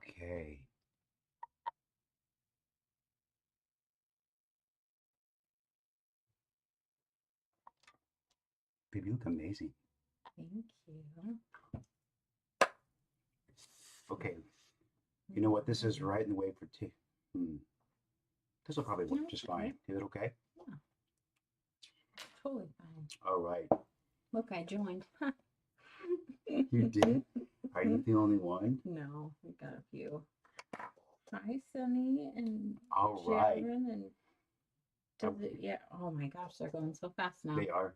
Okay. Baby, you look amazing. Thank you. Okay. You know what? This is right in the way for tea. This will probably work No, just it's okay. fine. Is it okay? Yeah, totally fine. All right. Look, I joined. You did? Are you the only one? No, we got a few. Hi, Sunny and All right. Sharon and does it? Yeah. Oh my gosh, they're going so fast now. They are.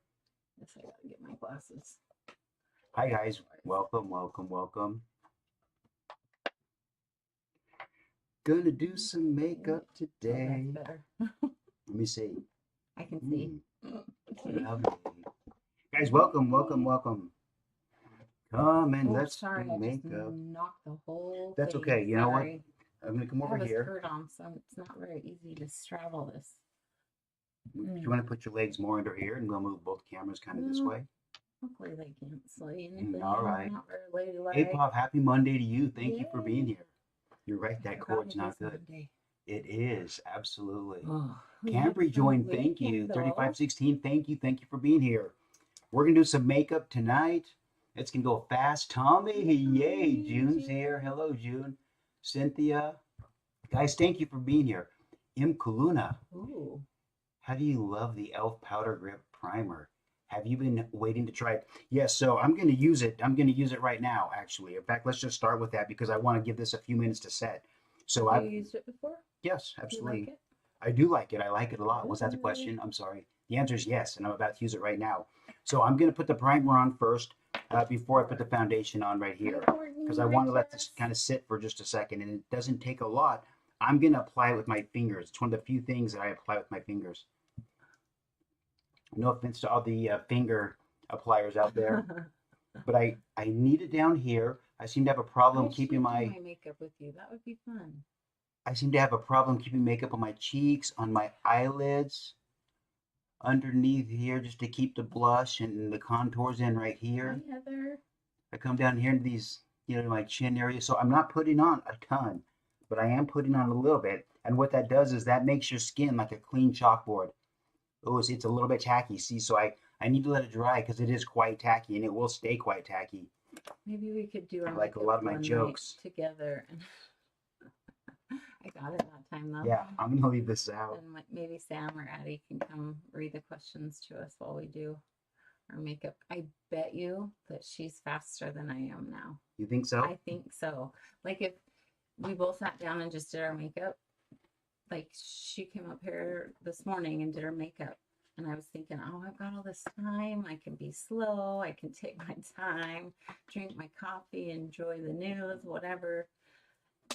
Guess I gotta get my glasses. Hi, guys. Welcome, welcome, welcome. Gonna do some makeup Oh, today. that's better. Let me see. I can see. Lovely. Guys, welcome, welcome, welcome. Come and Oh, let's sorry, do I just makeup. knocked the whole That's thing. okay. You know what? Sorry. I'm gonna come I over have a here. skirt on, so it's not very easy to straddle this. Do you want to put your legs more under here and we'll move both cameras kind of this way? Hopefully they can't say anything. All right. Not very ladylike. Hey, Pop, happy Monday to you. Thank you for being here. You're right, that I forgot cord's it not is good. Monday. It is, absolutely. Oh, we Camp had a fun rejoin, thank you. weekend, though. 3516, thank you. Thank you for being here. We're going to do some makeup tonight. It's going to go fast. Tommy, yay. June's here. Hello, June. Cynthia. Guys, thank you for being here. M. Kuluna. Ooh. How do you love the e.l.f. Powder Grip Primer? Have you been waiting to try it? Yes, so I'm going to use it. I'm going to use it right now, actually. In fact, let's just start with that because I want to give this a few minutes to set. So Have you used it before? Yes, Do you absolutely. like it? I do like it. I like it a lot. Was that the Good. question? I'm sorry. The answer is yes, and I'm about to use it right now. So I'm going to put the primer on first before I put the foundation on right here because I want to let this kind of sit for just a second, and it doesn't take a lot. I'm going to apply it with my fingers. It's one of the few things that I apply with my fingers. No offense to all the finger appliers out there, but I need it down here. I seem to have a problem keeping my makeup with you. That would be fun. I seem to have a problem keeping makeup on my cheeks, on my eyelids, underneath here, just to keep the blush and the contours in right here. Hi, Heather. I come down here into these, my chin area. So I'm not putting on a ton, but I am putting on a little bit. And what that does is that makes your skin like a clean chalkboard. Oh, it's a little bit tacky. See, so I need to let it dry because it is quite tacky and it will stay quite tacky. Maybe we could do our like a lot of my jokes together. I got it that time though. Yeah, I'm gonna leave this out. And maybe Sam or Addie can come read the questions to us while we do our makeup. I bet you that she's faster than I am now. You think so? I think so. Like if we both sat down and just did our makeup, like she came up here this morning and did her makeup. And I was thinking, oh, I've got all this time. I can be slow. I can take my time, drink my coffee, enjoy the news, whatever.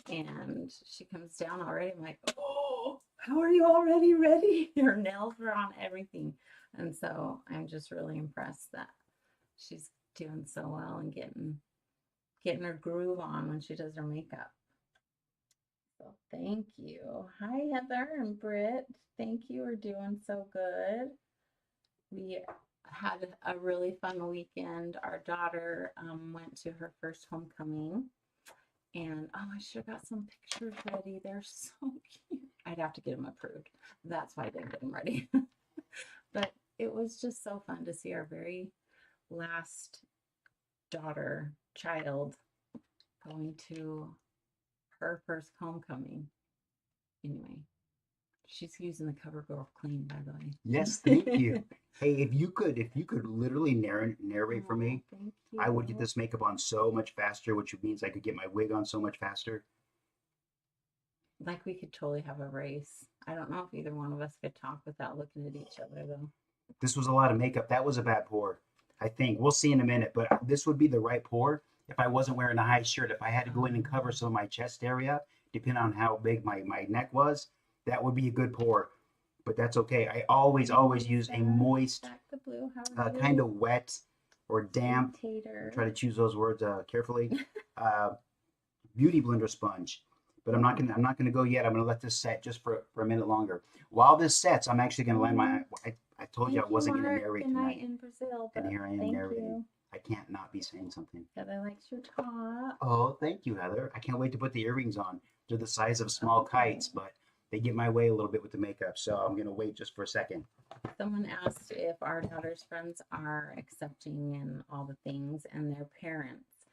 And she comes down already. I'm like, oh, how are you already ready? Your nails are on, everything. And so I'm just really impressed that she's doing so well and getting her groove on when she does her makeup. So thank you. Hi, Heather and Britt. Thank you. We're doing so good. We had a really fun weekend. Our daughter went to her first homecoming. And oh, I should have got some pictures ready. They're so cute. I'd have to get them approved. That's why I didn't get them ready. But it was just so fun to see our very last child, going to her first homecoming. Anyway, she's using the CoverGirl Clean, by the way. Yes, thank you. Hey, if you could literally narrate for me, I would get this makeup on so much faster, which means I could get my wig on so much faster. Like we could totally have a race. I don't know if either one of us could talk without looking at each other, though. This was a lot of makeup. That was a bad pour, I think. We'll see in a minute, but this would be the right pour if I wasn't wearing a high shirt. If I had to go in and cover some of my chest area, depending on how big my neck was, that would be a good pour. But that's okay. I always use a moist, kind of wet or damp. Try to choose those words carefully. Beauty blender sponge. But I'm not gonna go yet. I'm gonna let this set just for a minute longer. While this sets, I'm actually gonna land my. I told you I wasn't gonna narrate tonight. In Brazil, and here I am narrating. I can't not be saying something. Heather likes your top. Oh, thank you, Heather. I can't wait to put the earrings on. They're the size of small Oh. kites, but they get my way a little bit with the makeup, so I'm gonna wait just for a second. Someone asked if our daughter's friends are accepting and all the things, and their parents.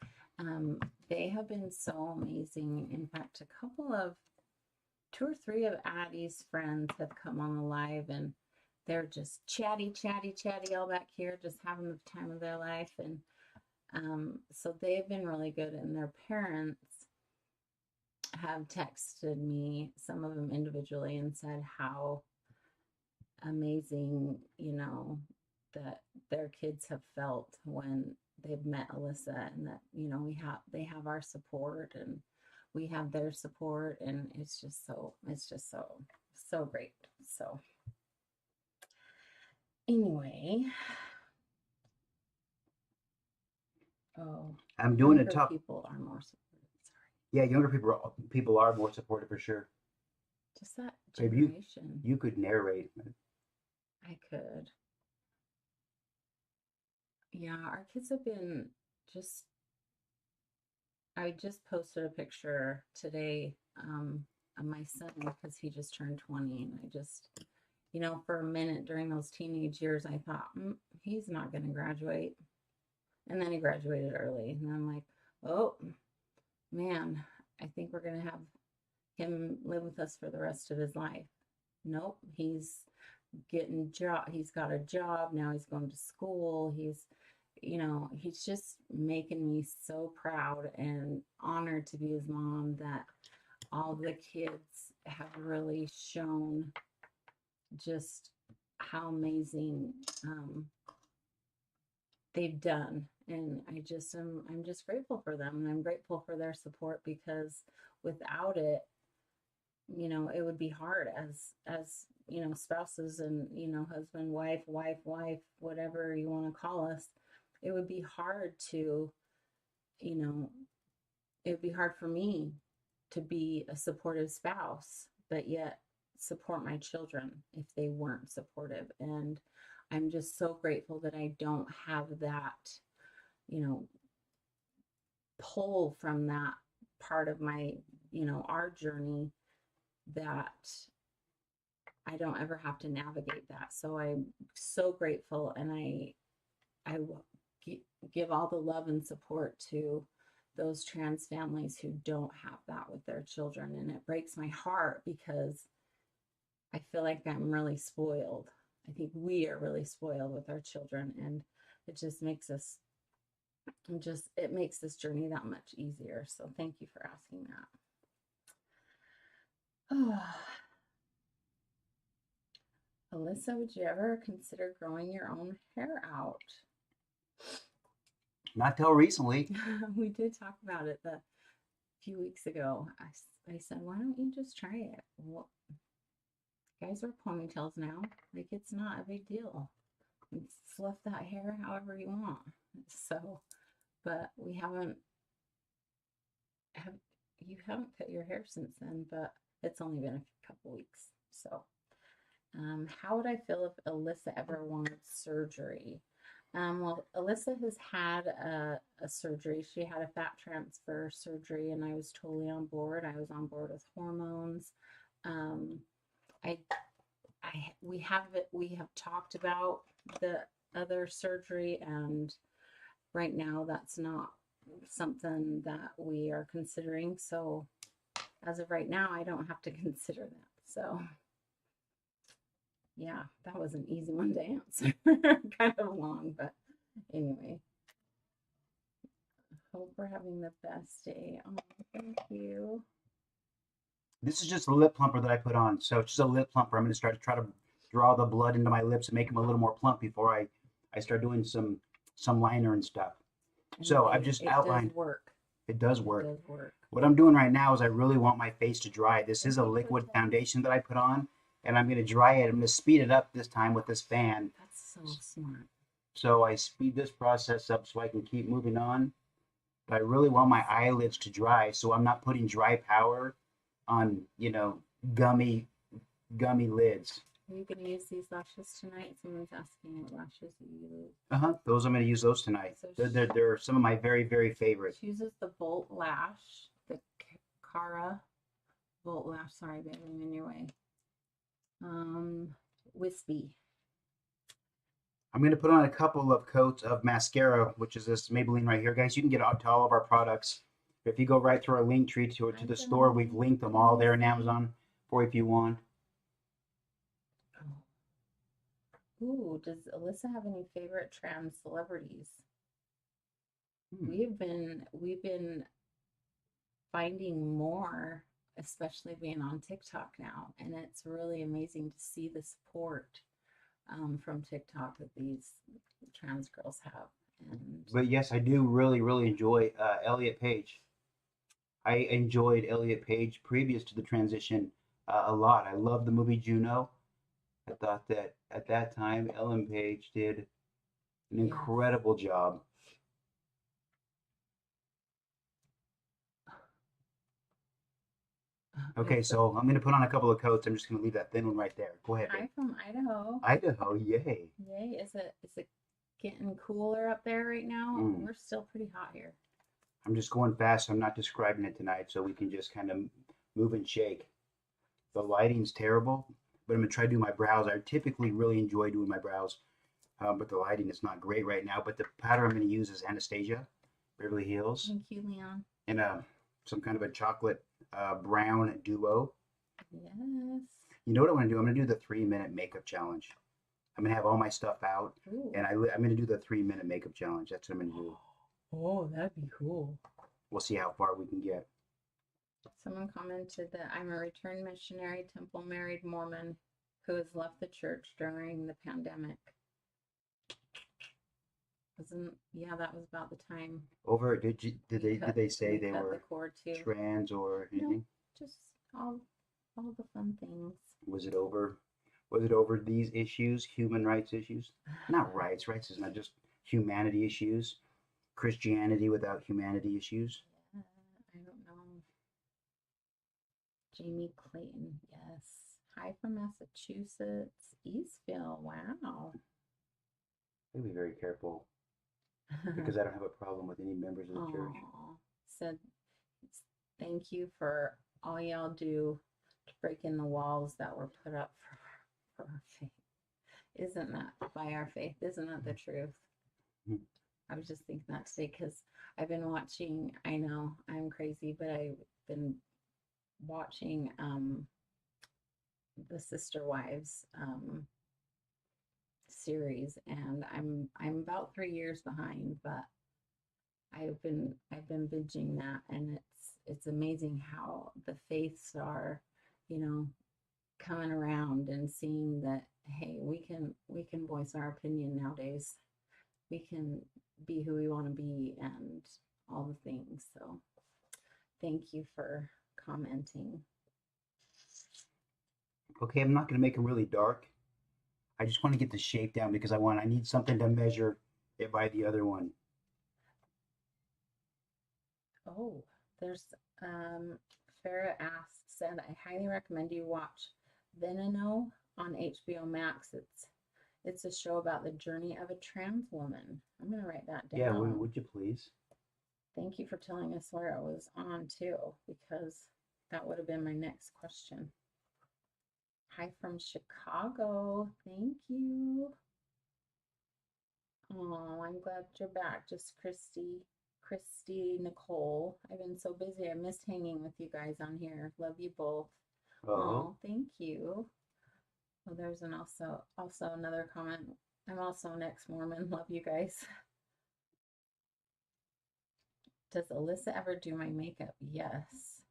They have been so amazing. In fact, two or three of Addie's friends have come on the live, and they're just chatty, chatty, chatty all back here, just having the time of their life. And so they've been really good, and their parents have texted me, some of them individually, and said how amazing, that their kids have felt when they've met Allyssa, and that, they have our support and we have their support, and it's just so great. So anyway, I'm doing a younger tough. people are more supportive. Sorry. Yeah, younger people are more supportive for sure. Just that Babe, generation. you could narrate. I could. Yeah, our kids have been just. I just posted a picture today of my son because he just turned 20, and I just, for a minute during those teenage years, I thought, he's not going to graduate. And then he graduated early, and I'm like, oh man, I think we're going to have him live with us for the rest of his life. Nope, he's he's got a job now, he's going to school, he's just making me so proud and honored to be his mom, that all the kids have really shown just how amazing they've done. And I'm just grateful for them, and I'm grateful for their support, because without it, it would be hard as spouses and, husband, wife, whatever you want to call us. It would be hard to, it would be hard for me to be a supportive spouse, but yet support my children if they weren't supportive. And I'm just so grateful that I don't have that, pull from that part of my, our journey, that I don't ever have to navigate that. So I'm so grateful, and I will give all the love and support to those trans families who don't have that with their children. And it breaks my heart, because I feel like I'm really spoiled. I think we are really spoiled with our children, and it just makes it makes this journey that much easier. So thank you for asking that. Oh. Allyssa, would you ever consider growing your own hair out? Not till recently. We did talk about it a few weeks ago. I said, why don't you just try it? Well, guys wear ponytails now. Like, it's not a big deal. You fluff that hair however you want. So, but you haven't cut your hair since then, but it's only been a couple weeks. So, how would I feel if Allyssa ever wanted surgery? Well, Allyssa has had a surgery. She had a fat transfer surgery, and I was totally on board. I was on board with hormones. We have talked about the other surgery, and right now that's not something that we are considering. So as of right now, I don't have to consider that. So yeah, that was an easy one to answer. Kind of long, but anyway. Hope we're having the best day. Oh, thank you. This is just a lip plumper that I put on. So it's just a lip plumper. I'm going to try to draw the blood into my lips and make them a little more plump before I start doing some liner and stuff. And so I've just outlined. Does work. It does work. It does work. What I'm doing right now is I really want my face to dry. This is a liquid foundation that I put on, and I'm going to dry it. I'm going to speed it up this time with this fan. That's so smart. So I speed this process up so I can keep moving on. But I really want my eyelids to dry, so I'm not putting dry powder on, gummy lids. Are you going to use these lashes tonight? Someone's asking what lashes you use. Those I'm going to use those tonight. So They're some of my very, very favorite. She uses the Volt Lash, the Cara Volt Lash. Sorry, baby, I'm in your way. Wispy. I'm going to put on a couple of coats of mascara, which is this Maybelline right here. Guys, you can get to all of our products. If you go right through our link tree to the store, we've linked them all there on Amazon for if you want. Ooh, does Alyssa have any favorite trans celebrities? We've been finding more, especially being on TikTok now, and it's really amazing to see the support from TikTok that these trans girls have. But yes, I do really, really enjoy Elliot Page. I enjoyed Elliot Page previous to the transition a lot. I love the movie Juno. I thought that at that time, Ellen Page did an incredible job. Okay, so I'm going to put on a couple of coats. I'm just going to leave that thin one right there. Go ahead. Hi from Idaho. Idaho, yay. Yay. Is it getting cooler up there right now? We're still pretty hot here. I'm just going fast. I'm not describing it tonight, so we can just kind of move and shake. The lighting's terrible, but I'm going to try to do my brows. I typically really enjoy doing my brows, but the lighting is not great right now. But the powder I'm going to use is Anastasia, Beverly Hills. Thank you, Leon. And some kind of a chocolate brown duo. Yes. You know what I want to do? I'm going to do the 3-minute makeup challenge. I'm going to have all my stuff out, and I'm going to do the 3-minute makeup challenge. That's what I'm going to do. Oh, that'd be cool. We'll see how far we can get. Someone commented that I'm a returned missionary, temple married Mormon who has left the church during the pandemic. That was about the time. Did they say they were the trans or anything? No, just all the fun things. Was it over these issues, human rights issues? Not rights. Rights is not just humanity issues. Christianity without humanity issues. I don't know. Jamie Clayton, yes. Hi from Massachusetts, Eastville. Wow. I'll be very careful because I don't have a problem with any members of the church. Said, thank you for all y'all do to break in the walls that were put up for our faith. Isn't that by our faith? Isn't that the truth? I was just thinking that today because I've been watching, I know I'm crazy, but I've been watching the Sister Wives series, and I'm about 3 years behind, but I've been binging that, and it's amazing how the faiths are, coming around and seeing that, hey, we can voice our opinion nowadays. We can be who we want to be and all the things. So thank you for commenting. Okay, I'm not going to make them really dark. I just want to get the shape down because I need something to measure it by the other one. Oh, there's Farah said, I highly recommend you watch Veneno on HBO Max. It's a show about the journey of a trans woman. I'm going to write that down. Yeah, would you please? Thank you for telling us where it was on too, because that would have been my next question. Hi from Chicago. Thank you. Oh, I'm glad you're back. Just Christy Nicole. I've been so busy. I missed hanging with you guys on here. Love you both. Oh, thank you. Oh, there's also another comment. I'm also an ex-Mormon. Love you guys. Does Alyssa ever do my makeup? Yes.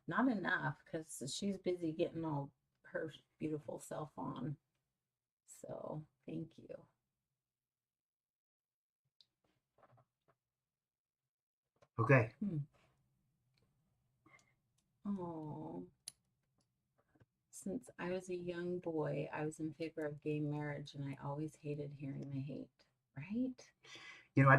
Not enough because she's busy getting all her beautiful self on. So thank you. Okay. Oh. Since I was a young boy, I was in favor of gay marriage, and I always hated hearing the hate. Right? I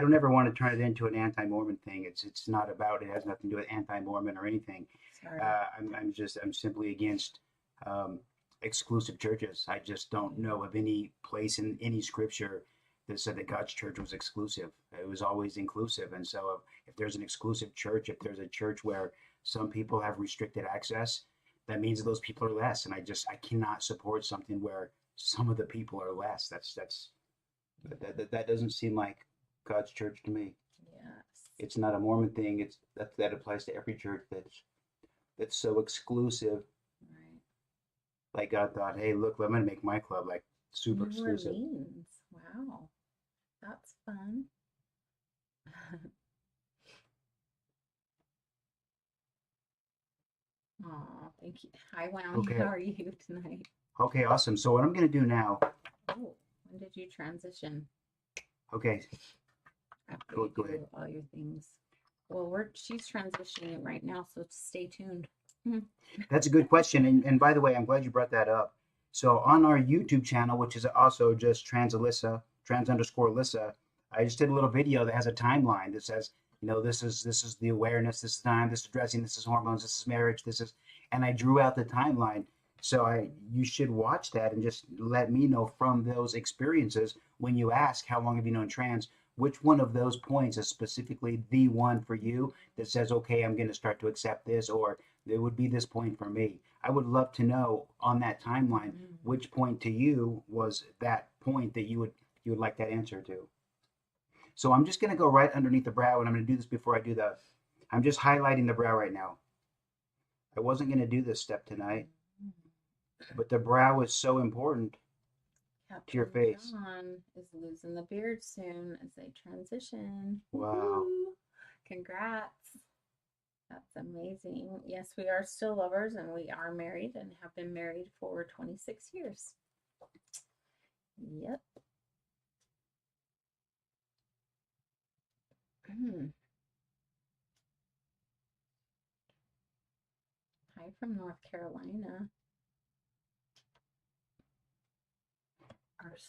don't ever want to turn it into an anti-Mormon thing. It's not about, it has nothing to do with anti-Mormon or anything. Sorry. I'm simply against exclusive churches. I just don't know of any place in any scripture that said that God's church was exclusive. It was always inclusive. And so if there's an exclusive church, if there's a church where some people have restricted access, that means that those people are less. And I cannot support something where some of the people are less. That doesn't seem like God's church to me. Yes. It's not a Mormon thing. That applies to every church that's so exclusive. Right. Like God thought, hey, look, I'm gonna make my club like super New exclusive. Orleans. Wow. That's fun. Oh, thank you. Hi, Wowie. Okay. How are you tonight? Okay, awesome. So what I'm gonna do now? Oh, when did you transition? Okay, After go you do ahead. all your things. Well, she's transitioning right now, so stay tuned. That's a good question. And by the way, I'm glad you brought that up. So on our YouTube channel, which is also just Allyssa, trans_Alyssa, I just did a little video that has a timeline that says, this is the awareness, this is time, this is dressing, this is hormones, this is marriage, this is, and I drew out the timeline. So you should watch that and just let me know from those experiences when you ask how long have you known trans, which one of those points is specifically the one for you that says, okay, I'm going to start to accept this, or it would be this point for me. I would love to know on that timeline which point to you was that point that you would like that answer to. So I'm just going to go right underneath the brow, and I'm going to do this before I do I'm just highlighting the brow right now. I wasn't going to do this step tonight, but the brow is so important to your face. John is losing the beard soon as they transition. Wow. Woo-hoo. Congrats. That's amazing. Yes, we are still lovers and we are married and have been married for 26 years. Yep. Hi from North Carolina.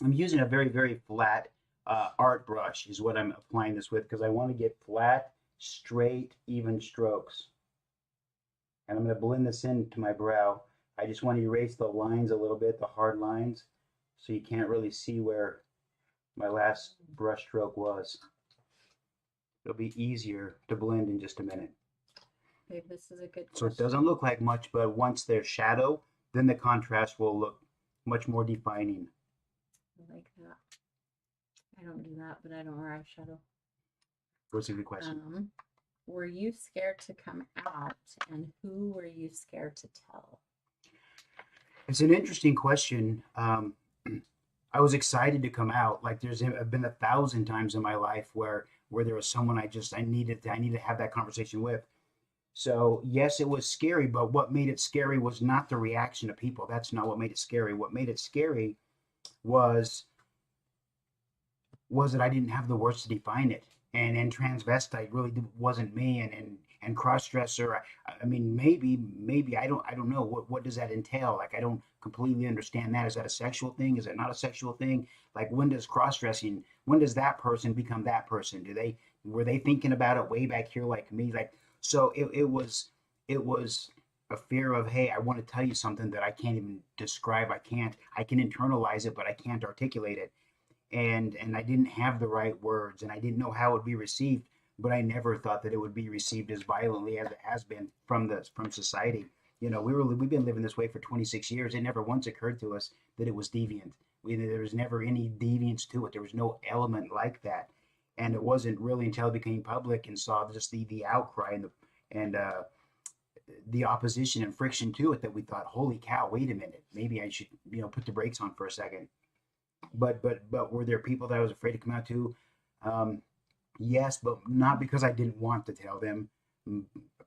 I'm using a very, very flat art brush is what I'm applying this with because I want to get flat, straight, even strokes. And I'm going to blend this into my brow. I just want to erase the lines a little bit, the hard lines, so you can't really see where my last brush stroke was. It'll be easier to blend in just a minute. Babe, this is a good question. So it doesn't look like much, but once there's shadow, then the contrast will look much more defining. I like that. I don't do that, but I don't wear eyeshadow. What's a good question? Were you scared to come out, and who were you scared to tell? It's an interesting question. I was excited to come out. Like I've been 1,000 times in my life where there was someone I needed to have that conversation with. So yes, it was scary, but what made it scary was not the reaction of people. That's not what made it scary. What made it scary was that I didn't have the words to define it. And transvestite really wasn't me. And cross-dresser, I mean, maybe I don't know what does that entail. Like I don't completely understand that. Is that a sexual thing? Is it not a sexual thing? Like when does cross-dressing? When does that person become that person? Were they thinking about it way back here like me? Like so it was a fear of, hey, I want to tell you something that I can't even describe. I can internalize it, but I can't articulate it. And I didn't have the right words, and I didn't know how it would be received. But I never thought that it would be received as violently as it has been from society. We've been living this way for 26 years. It never once occurred to us that it was deviant. There was never any deviance to it. There was no element like that. And it wasn't really until it became public and saw just the outcry and the opposition and friction to it that we thought, holy cow, wait a minute, maybe I should put the brakes on for a second. But were there people that I was afraid to come out to? Yes, but not because I didn't want to tell them,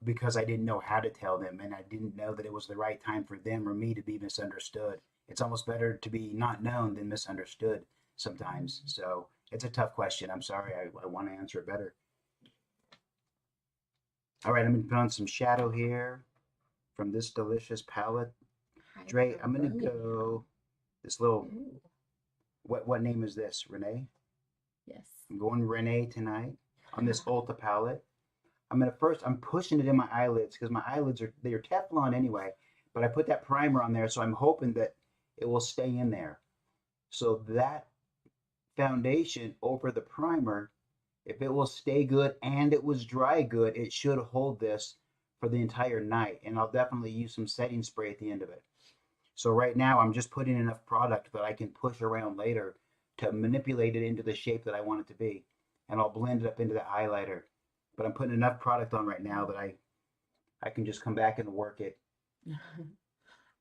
because I didn't know how to tell them, and I didn't know that it was the right time for them or me to be misunderstood. It's almost better to be not known than misunderstood sometimes. So it's a tough question. I'm sorry. I want to answer it better. All right, I'm going to put on some shadow here from this delicious palette. Dre, I'm going to go this little... Ooh. What name is this? Renee? Yes. I'm going Renee tonight on this Ulta palette. I'm pushing it in my eyelids because my eyelids they're Teflon anyway, But I put that primer on there, so I'm hoping that it will stay in there. So that foundation over the primer, if it will stay good and it was dry good, it should hold this for the entire night. And I'll definitely use some setting spray at the end of it. So right now I'm just putting enough product that I can push around later to manipulate it into the shape that I want it to be. And I'll blend it up into the highlighter. But I'm putting enough product on right now that I can just come back and work it.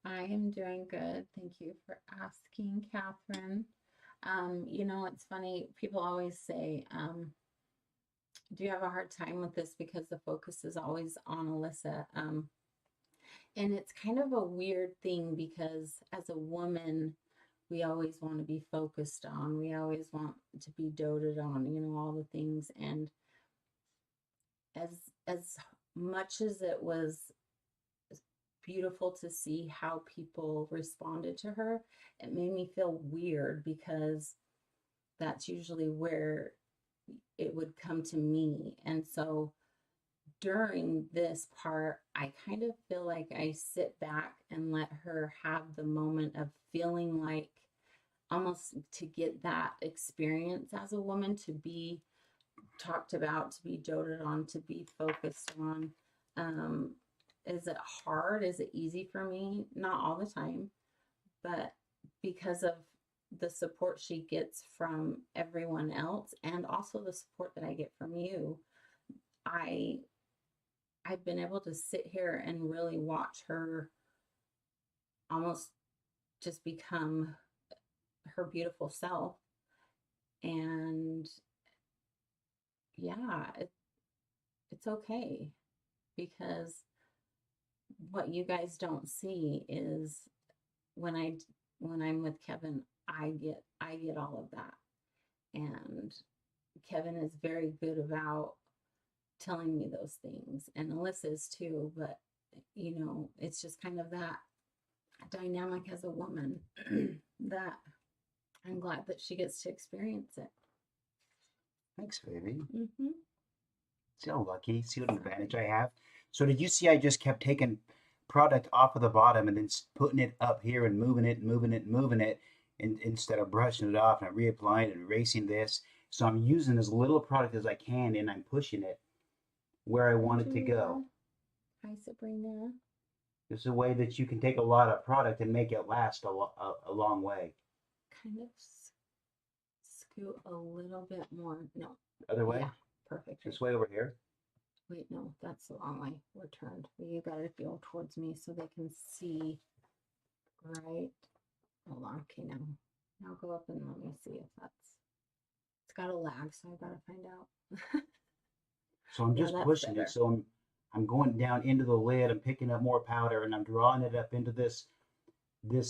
I am doing good. Thank you for asking, Catherine. It's funny. People always say, do you have a hard time with this because the focus is always on Allyssa? And it's kind of a weird thing because as a woman, we always want to be focused on. We always want to be doted on, all the things. And as much as it was beautiful to see how people responded to her, it made me feel weird because that's usually where it would come to me. And so during this part, I kind of feel like I sit back and let her have the moment of feeling like almost to get that experience as a woman, to be talked about, to be doted on, to be focused on. Is it hard? Is it easy for me? Not all the time, but because of the support she gets from everyone else and also the support that I get from you, I've been able to sit here and really watch her almost just become her beautiful self. And yeah, it's okay, because what you guys don't see is when I'm with Kevin, I get all of that. And Kevin is very good about telling me those things, and Alyssa is too, but it's just kind of that dynamic as a woman that I'm glad that she gets to experience it. Thanks, baby. Mm-hmm. See how lucky, see what advantage I have. So did you see I just kept taking product off of the bottom and then putting it up here and moving it and moving it and moving it instead of brushing it off and reapplying it and erasing this. So I'm using as little product as I can and I'm pushing it where I want it to go. Hi, Sabrina. There's a way that you can take a lot of product and make it last a long way. Kind of scoot a little bit more. No. Other way? Yeah, perfect. This way over here? Wait, no, that's the wrong way. We're turned. You gotta go towards me so they can see. Right. Hold on. Okay, now go up and let me see if that's. It's got a lag, so I gotta find out. So I'm just pushing it. So I'm going down into the lid. I'm picking up more powder and I'm drawing it up into this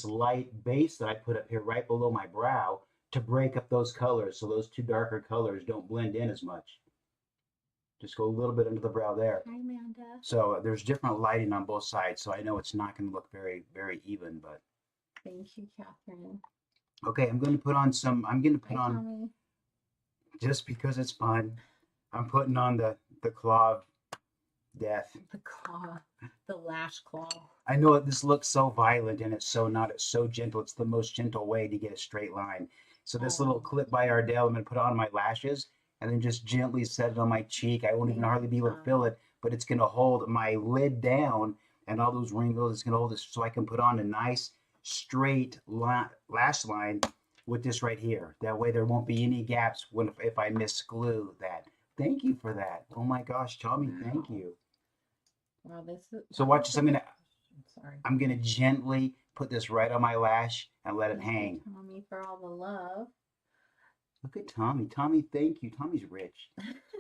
light base that I put up here right below my brow to break up those colors, so those two darker colors don't blend in as much. Just go a little bit under the brow there. Hi, Amanda. So there's different lighting on both sides, so I know it's not going to look very, very even, but. Thank you, Catherine. Okay, I'm going to put on Tommy. Just because it's fun, I'm putting on the claw of death. The claw, the lash claw. I know this looks so violent and it's so not. It's so gentle. It's the most gentle way to get a straight line. So this little clip by Ardell, I'm going to put on my lashes and then just gently set it on my cheek. I won't even hardly be able to feel it, but it's going to hold my lid down and all those wrinkles. It's going to hold this so I can put on a nice straight lash line with this right here. That way there won't be any gaps if I misglue that. Thank you for that. Oh my gosh, Tommy, thank you. Wow, this is. So watch this. I'm gonna gently put this right on my lash and let it hang. Tommy, for all the love. Look at Tommy. Tommy, thank you. Tommy's rich.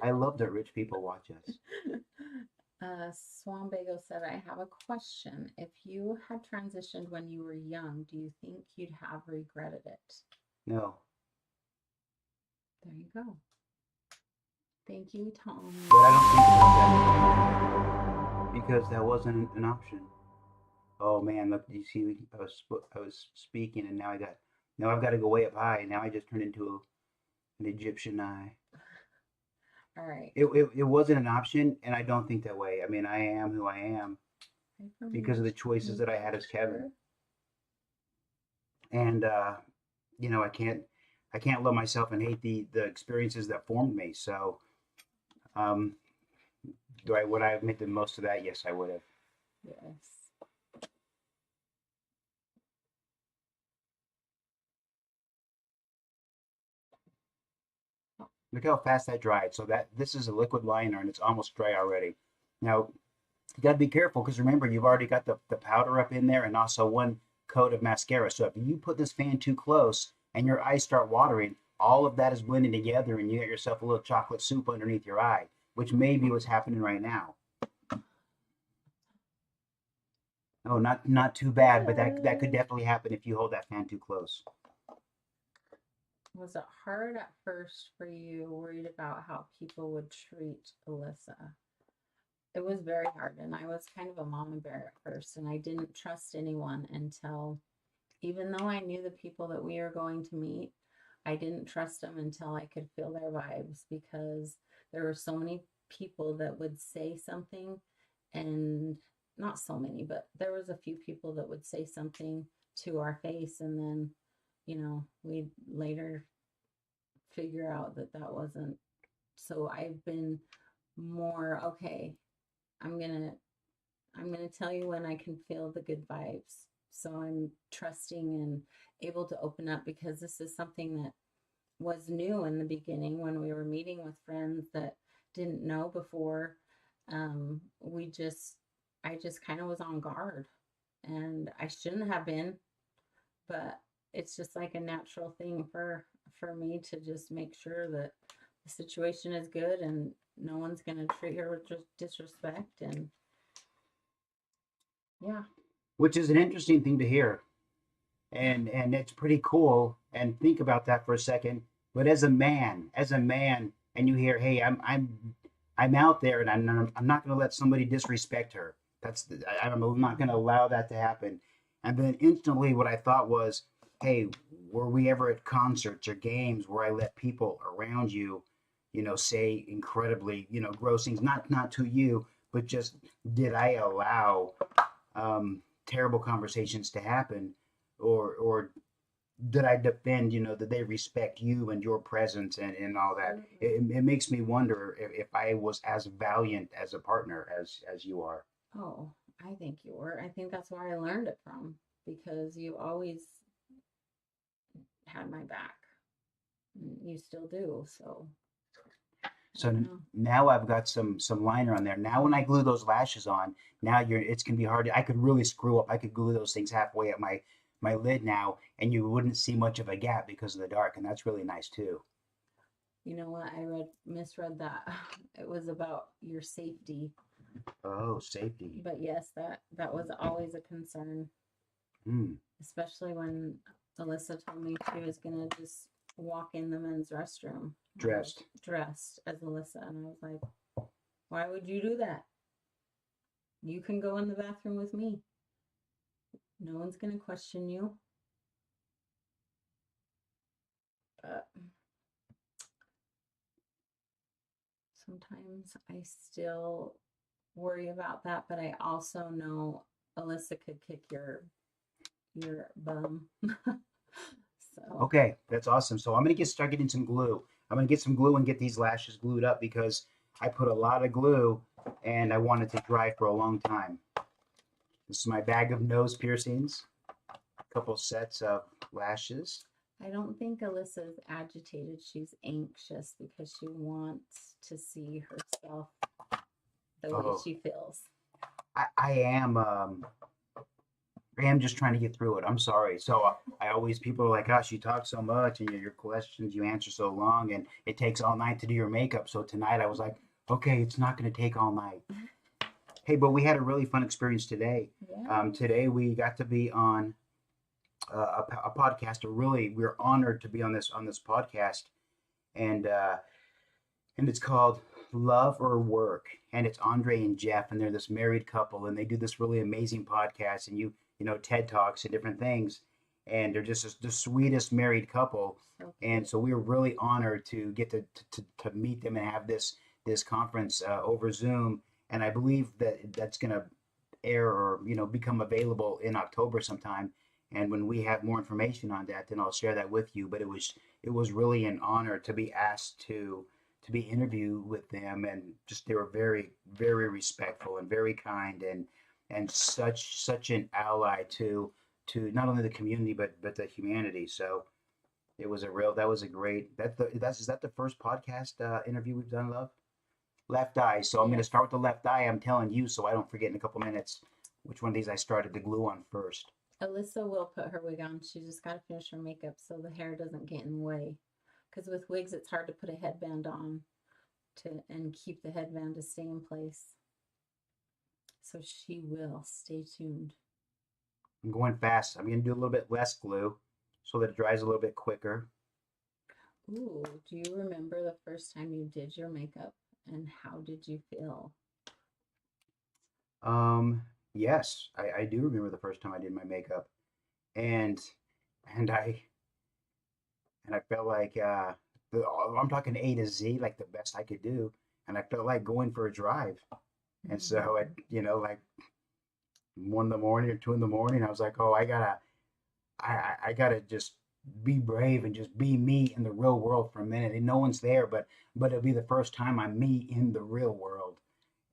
I love that rich people watch us. Swambago said, I have a question. If you had transitioned when you were young, do you think you'd have regretted it? No. There you go. Thank you, Tom. But I don't think about that because that wasn't an option. Oh man, look! You see, I was speaking, and now I've got to go way up high. Now I just turned into an Egyptian eye. All right. It wasn't an option, and I don't think that way. I mean, I am who I am. because of the choices that I had as Kevin. And you know, I can't love myself and hate the experiences that formed me. So um, would I have made the most of that? Yes, I would have. Yes. Look how fast that dried. So that this is a liquid liner and it's almost dry already. Now you got to be careful because remember you've already got the powder up in there and also one coat of mascara. So if you put this fan too close and your eyes start watering, all of that is blending together and you get yourself a little chocolate soup underneath your eye, which may be what's happening right now. Oh, not too bad, but that could definitely happen if you hold that fan too close. Was it hard at first for you, worried about how people would treat Allyssa? It was very hard, and I was kind of a mama bear at first, and I didn't trust anyone until, even though I knew the people that we were going to meet, I didn't trust them until I could feel their vibes because there were so many people that would say something, and not so many, but there was a few people that would say something to our face, and then, we'd later figure out that that wasn't. So I've been more okay. I'm gonna I'm gonna tell you when I can feel the good vibes. So I'm trusting and able to open up because this is something that was new in the beginning when we were meeting with friends that didn't know before. We just I just kind of was on guard and I shouldn't have been, but it's just like a natural thing for me to just make sure that the situation is good and no one's going to treat her with disrespect. And yeah. Which is an interesting thing to hear. And it's pretty cool. And think about that for a second. But as a man, and you hear, "Hey, I'm out there, and I'm not going to let somebody disrespect her. I'm not going to allow that to happen." And then instantly, what I thought was, "Hey, were we ever at concerts or games where I let people around you, say incredibly, gross things, not to you, but just did I allow terrible conversations to happen, or did I defend, that they respect you and your presence and all that?" It makes me wonder if I was as valiant as a partner as you are. Oh, I think you were. I think that's where I learned it from because you always had my back. You still do. So So now I've got some liner on there. Now when I glue those lashes on, now it's gonna be hard. I could really screw up. I could glue those things halfway at my lid now, and you wouldn't see much of a gap because of the dark, and that's really nice too. You know what? I misread that. It was about your safety. Oh, safety. But yes, that was always a concern. Mm. Especially when Allyssa told me she was gonna just walk in the men's restroom dressed as Allyssa, and I was like, "Why would you do that? You can go in the bathroom with me. No one's gonna question you." But sometimes I still worry about that, but I also know Allyssa could kick your bum. So Okay, that's awesome. So I'm gonna start getting some glue. I'm gonna get some glue and get these lashes glued up because I put a lot of glue and I want it to dry for a long time. This is my bag of nose piercings, a couple sets of lashes. I don't think Alyssa's agitated. She's anxious because she wants to see herself the way she feels. I am just trying to get through it. I'm sorry. So I always people are like, "Gosh, you talk so much, and your questions you answer so long, and it takes all night to do your makeup." So tonight I was like, "Okay, it's not going to take all night." Hey, but we had a really fun experience today. Yeah. Today we got to be on a podcast. We're honored to be on this podcast, and it's called Love or Work, and it's Andre and Jeff, and they're this married couple, and they do this really amazing podcast, and TED Talks and different things, and they're just the sweetest married couple, and so we were really honored to get to meet them and have this conference over Zoom, and I believe that's gonna air or become available in October sometime. And when we have more information on that, then I'll share that with you. But it was really an honor to be asked to be interviewed with them, and just they were very very respectful and very kind, and such an ally to not only the community but the humanity. So it was a real that was a great that's is that the first podcast interview we've done, love? Left eye. So I'm going to Yes. start with the left eye. I'm telling you so I don't forget in a couple minutes which one of these I started to glue on first. Alyssa will put her wig on. She just got to finish her makeup so the hair doesn't get in the way. Because with wigs, it's hard to put a headband on and keep the headband to stay in place. So she will. Stay tuned. I'm going fast. I'm going to do a little bit less glue so that it dries a little bit quicker. Ooh, do you remember the first time you did your makeup and how did you feel? Yes, I do remember the first time I did my makeup, and and I felt like I'm talking A to Z, like the best I could do, and I felt like going for a drive. And so at like 1 in the morning or 2 in the morning, I was like, oh, I gotta just be brave and just be me in the real world for a minute. And no one's there, but it'll be the first time I'm me in the real world.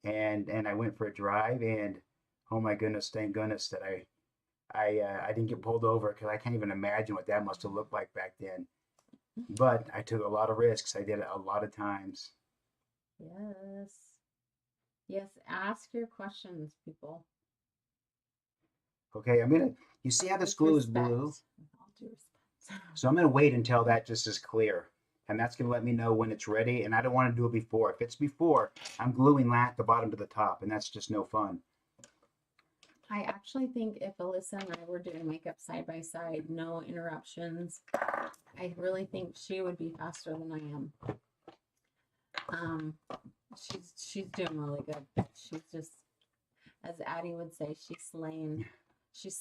And I went for a drive, and oh my goodness, thank goodness that I didn't get pulled over, because I can't even imagine what that must have looked like back then. But I took a lot of risks. I did it a lot of times. Yes. Yes, ask your questions, people. Okay, you see how this With glue is respect. blue? With all due respect. So I'm gonna wait until that just is clear. And that's gonna let me know when it's ready. And I don't want to do it before. If it's before, I'm gluing that the bottom to the top, and that's just no fun. I actually think if Alyssa and I were doing makeup side by side, no interruptions, I really think she would be faster than I am. Um, she's doing really good. She's just, as Addie would say, she's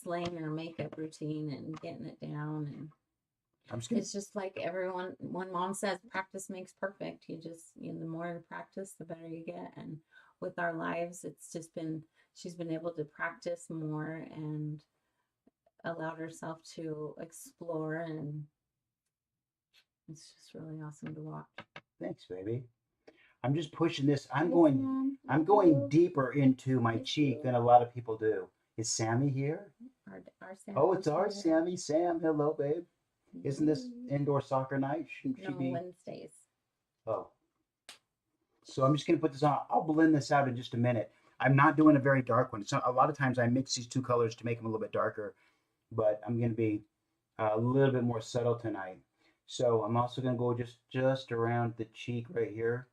slaying her makeup routine and getting it down. And I'm just gonna it's just like everyone, when mom says practice makes perfect, the more you practice, the better you get. And with our lives, it's just been, she's been able to practice more and allowed herself to explore. And it's just really awesome to watch. thanks, baby. I'm just pushing this. I'm Hi, going Sam. I'm Love going you. deeper into my Miss cheek you. than a lot of people do. Is Sammy here? Our Sam Oh, is it's our here. Sammy. Sam, hello, babe. Isn't this Yay. indoor soccer night? Shouldn't she No, be? Wednesdays. Oh, so I'm just gonna put this on. I'll blend this out in just a minute. I'm not doing a very dark one. So a lot of times I mix these two colors to make them a little bit darker, but I'm gonna be a little bit more subtle tonight. So I'm also gonna go just around the cheek right here.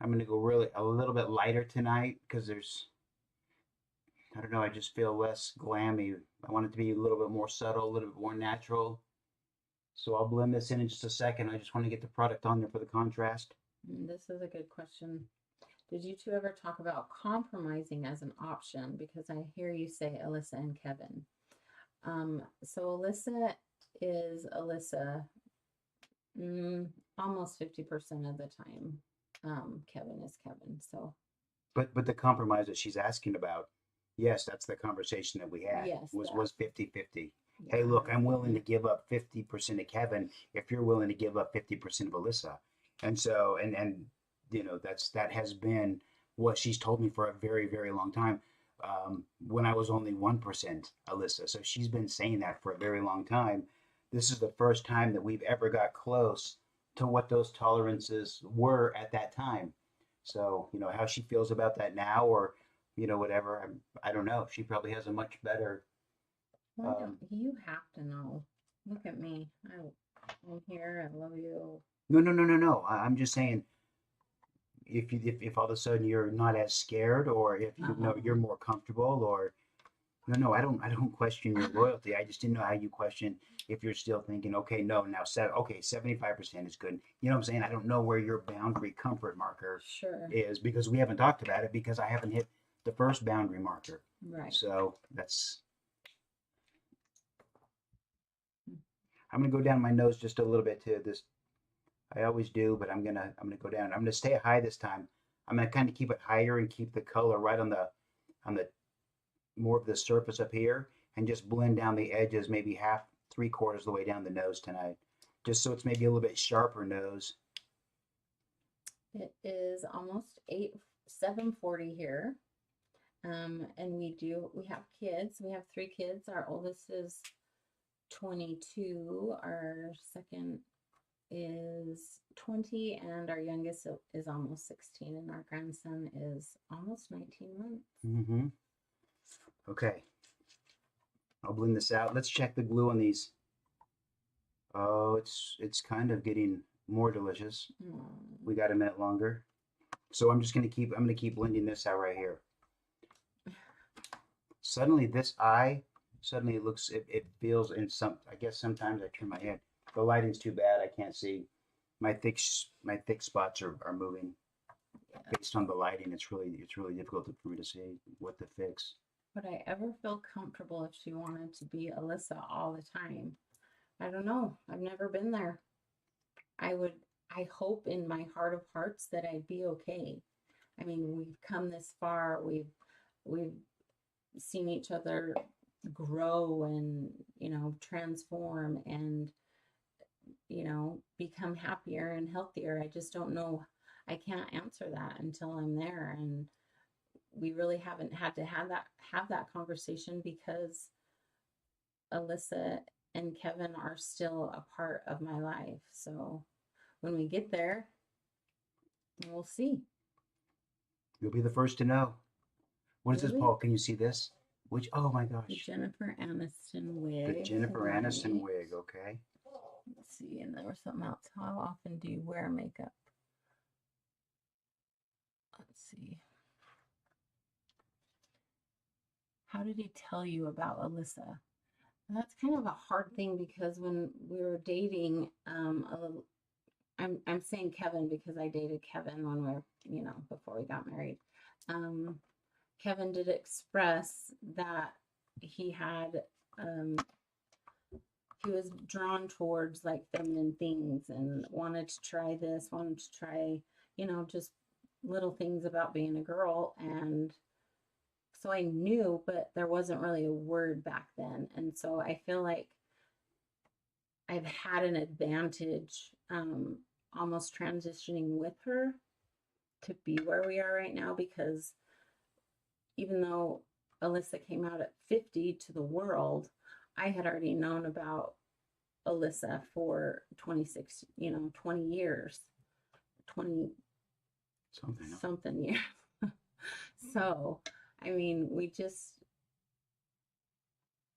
I'm gonna go really a little bit lighter tonight because I don't know, I just feel less glammy. I want it to be a little bit more subtle, a little bit more natural. So I'll blend this in just a second. I just want to get the product on there for the contrast. This is a good question. Did you two ever talk about compromising as an option? Because I hear you say Alyssa and Kevin. So Alyssa is Alyssa almost 50% of the time. Kevin is Kevin. So But the compromise that she's asking about, yes, that's the conversation that we had. yes, Was 50-50. yeah, Hey, look, I'm willing to give up 50% of Kevin if you're willing to give up 50% of Alyssa. And so and that has been what she's told me for a very, very long time. When I was only 1% Alyssa. So she's been saying that for a very long time. This is the first time that we've ever got close to what those tolerances were at that time. So, how she feels about that now, or, whatever, I don't know. She probably has a much better. why don't you have to know? Look at me. I'm here. I love you. No, no, no, no, no. I'm just saying, if all of a sudden you're not as scared, or if you're more comfortable, or no, I don't question your loyalty. I just didn't know how you question if you're still thinking, okay, no, now 75% is good. You know what I'm saying? I don't know where your boundary comfort marker Sure. is, because we haven't talked about it, because I haven't hit the first boundary marker. Right. So I'm gonna go down my nose just a little bit too. This I always do, but I'm gonna go down. I'm gonna stay high this time. I'm gonna kind of keep it higher and keep the color right on the more of the surface up here and just blend down the edges, maybe half, 3/4 of the way down the nose tonight, just so it's maybe a little bit sharper nose. It is almost 7:40 here. And we have kids. We have 3 kids. Our oldest is 22. Our second is 20, and our youngest is almost 16, and our grandson is almost 19 months. Mm-hmm. Okay. I'll blend this out. Let's check the glue on these. Oh, it's kind of getting more delicious. We got a minute longer. So I'm gonna keep blending this out right here. Suddenly this eye, suddenly it feels in some, I guess sometimes I turn my head. The lighting's too bad, I can't see. My thick spots are moving. Based on the lighting, it's really difficult for me to see what to fix. Would I ever feel comfortable if she wanted to be Allyssa all the time? I don't know. I've never been there. I hope in my heart of hearts that I'd be okay. I mean, we've come this far. We've seen each other grow and, transform and, become happier and healthier. I just don't know. I can't answer that until I'm there. And we really haven't had to have that conversation because Allyssa and Kevin are still a part of my life. So when we get there, we'll see. You'll be the first to know. What is this, Really? Paul? Can you see this? Which, oh my The gosh. Jennifer Aniston wig. The Jennifer tonight. Aniston wig, okay. Let's see, and there was something else. How often do you wear makeup? Let's see. How did he tell you about Allyssa? That's kind of a hard thing because when we were dating, I'm saying Kevin because I dated Kevin when we were, before we got married. Kevin did express that he had, he was drawn towards like feminine things and wanted to try this, wanted to try, just little things about being a girl. And so I knew, but there wasn't really a word back then. And so I feel like I've had an advantage, almost transitioning with her to be where we are right now, because even though Allyssa came out at 50 to the world, I had already known about Allyssa for 20 years, 20 something years. So, I mean,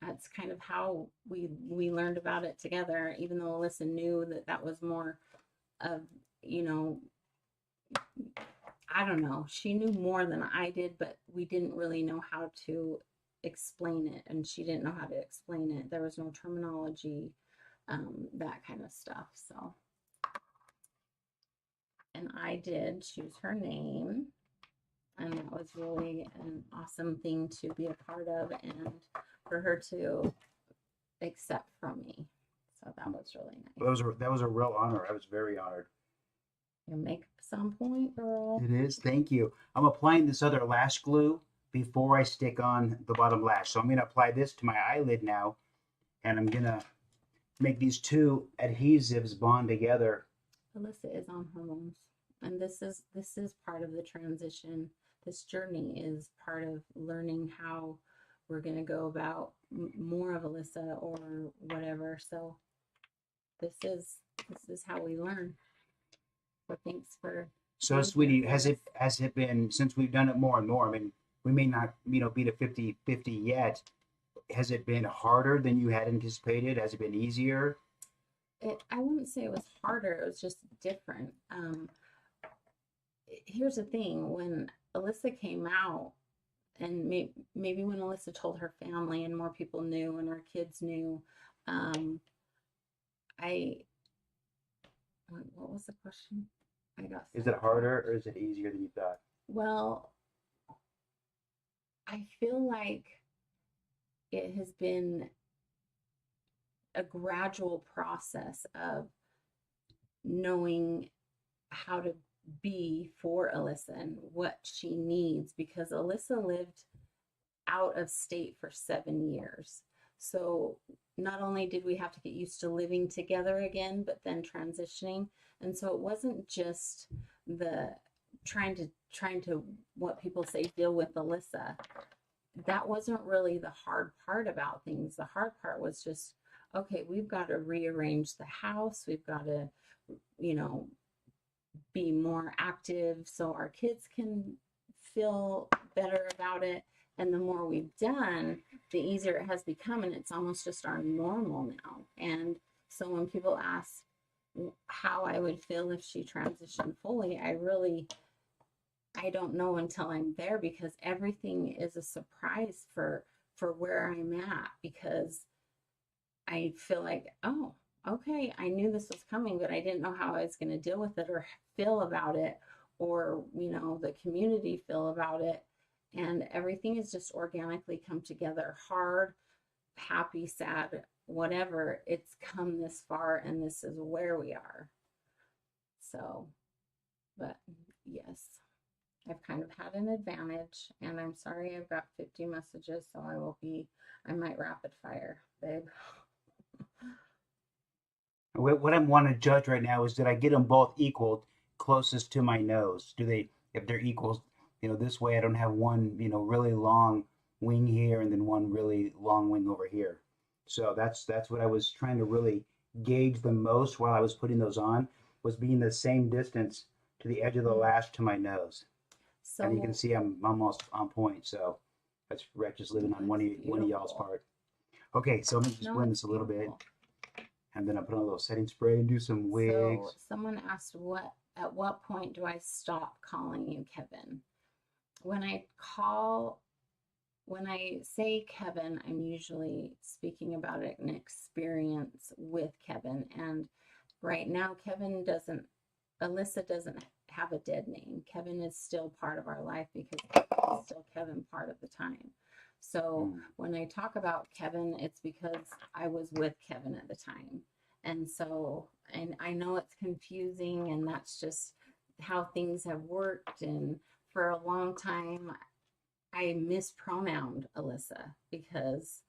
that's kind of how we learned about it together, even though Allyssa knew that was more of, I don't know, she knew more than I did, but we didn't really know how to explain it, and she didn't know how to explain it. There was no terminology, that kind of stuff. So, and I did choose her name, and that was really an awesome thing to be a part of and for her to accept from me. So that was really nice. That was a real honor. I was very honored. Your makeup's on point, girl. It is. Thank you. I'm applying this other lash glue before I stick on the bottom lash. So I'm going to apply this to my eyelid now, and I'm going to make these two adhesives bond together. Allyssa is on hormones, and this is part of the transition. This journey is part of learning how we're going to go about more of Allyssa or whatever. So this is how we learn. So thanks for. So, sweetie, has it been, since we've done it more and more? I mean, we may not, be to 50-50 yet. Has it been harder than you had anticipated? Has it been easier? I wouldn't say it was harder. It was just different. Here's the thing: when Allyssa came out, and maybe when Allyssa told her family and more people knew and our kids knew, what was the question? Is it harder or is it easier than you thought? Well, I feel like it has been a gradual process of knowing how to be for Allyssa and what she needs, because Allyssa lived out of state for 7 years. So not only did we have to get used to living together again, but then transitioning. And so it wasn't just the trying to what people say deal with Allyssa. That wasn't really the hard part about things. The hard part was just, okay, we've got to rearrange the house. We've got to, you know, be more active so our kids can feel better about it. And the more we've done, the easier it has become. And it's almost just our normal now. And so when people ask how I would feel if she transitioned fully, I don't know until I'm there, because everything is a surprise for where I'm at, because I feel like, oh, okay, I knew this was coming, but I didn't know how I was going to deal with it or feel about it, or, you know, the community feel about it. And everything has just organically come together, hard, happy, sad, whatever. It's come this far, and this is where we are. So, but yes, I've kind of had an advantage, and I'm sorry I've got 50 messages, so I might rapid fire, babe. What I want to judge right now is, did I get them both equal closest to my nose? Do they, if they're equals, this way I don't have one, really long wing here and then one really long wing over here. So that's what I was trying to really gauge the most while I was putting those on, was being the same distance to the edge of the lash to my nose. And you can So see I'm almost on point. So that's Rhett just living on one of y'all's part. Okay, so let me just blend this a little bit. And then I put on a little setting spray and do some wigs. So someone asked, at what point do I stop calling you Kevin? When I say Kevin, I'm usually speaking about an experience with Kevin. And right now, Allyssa doesn't have a dead name. Kevin is still part of our life, because Kevin is still Kevin part of the time. So when I talk about Kevin, it's because I was with Kevin at the time. And so, and I know it's confusing, and that's just how things have worked. And for a long time, I mispronounced Allyssa, because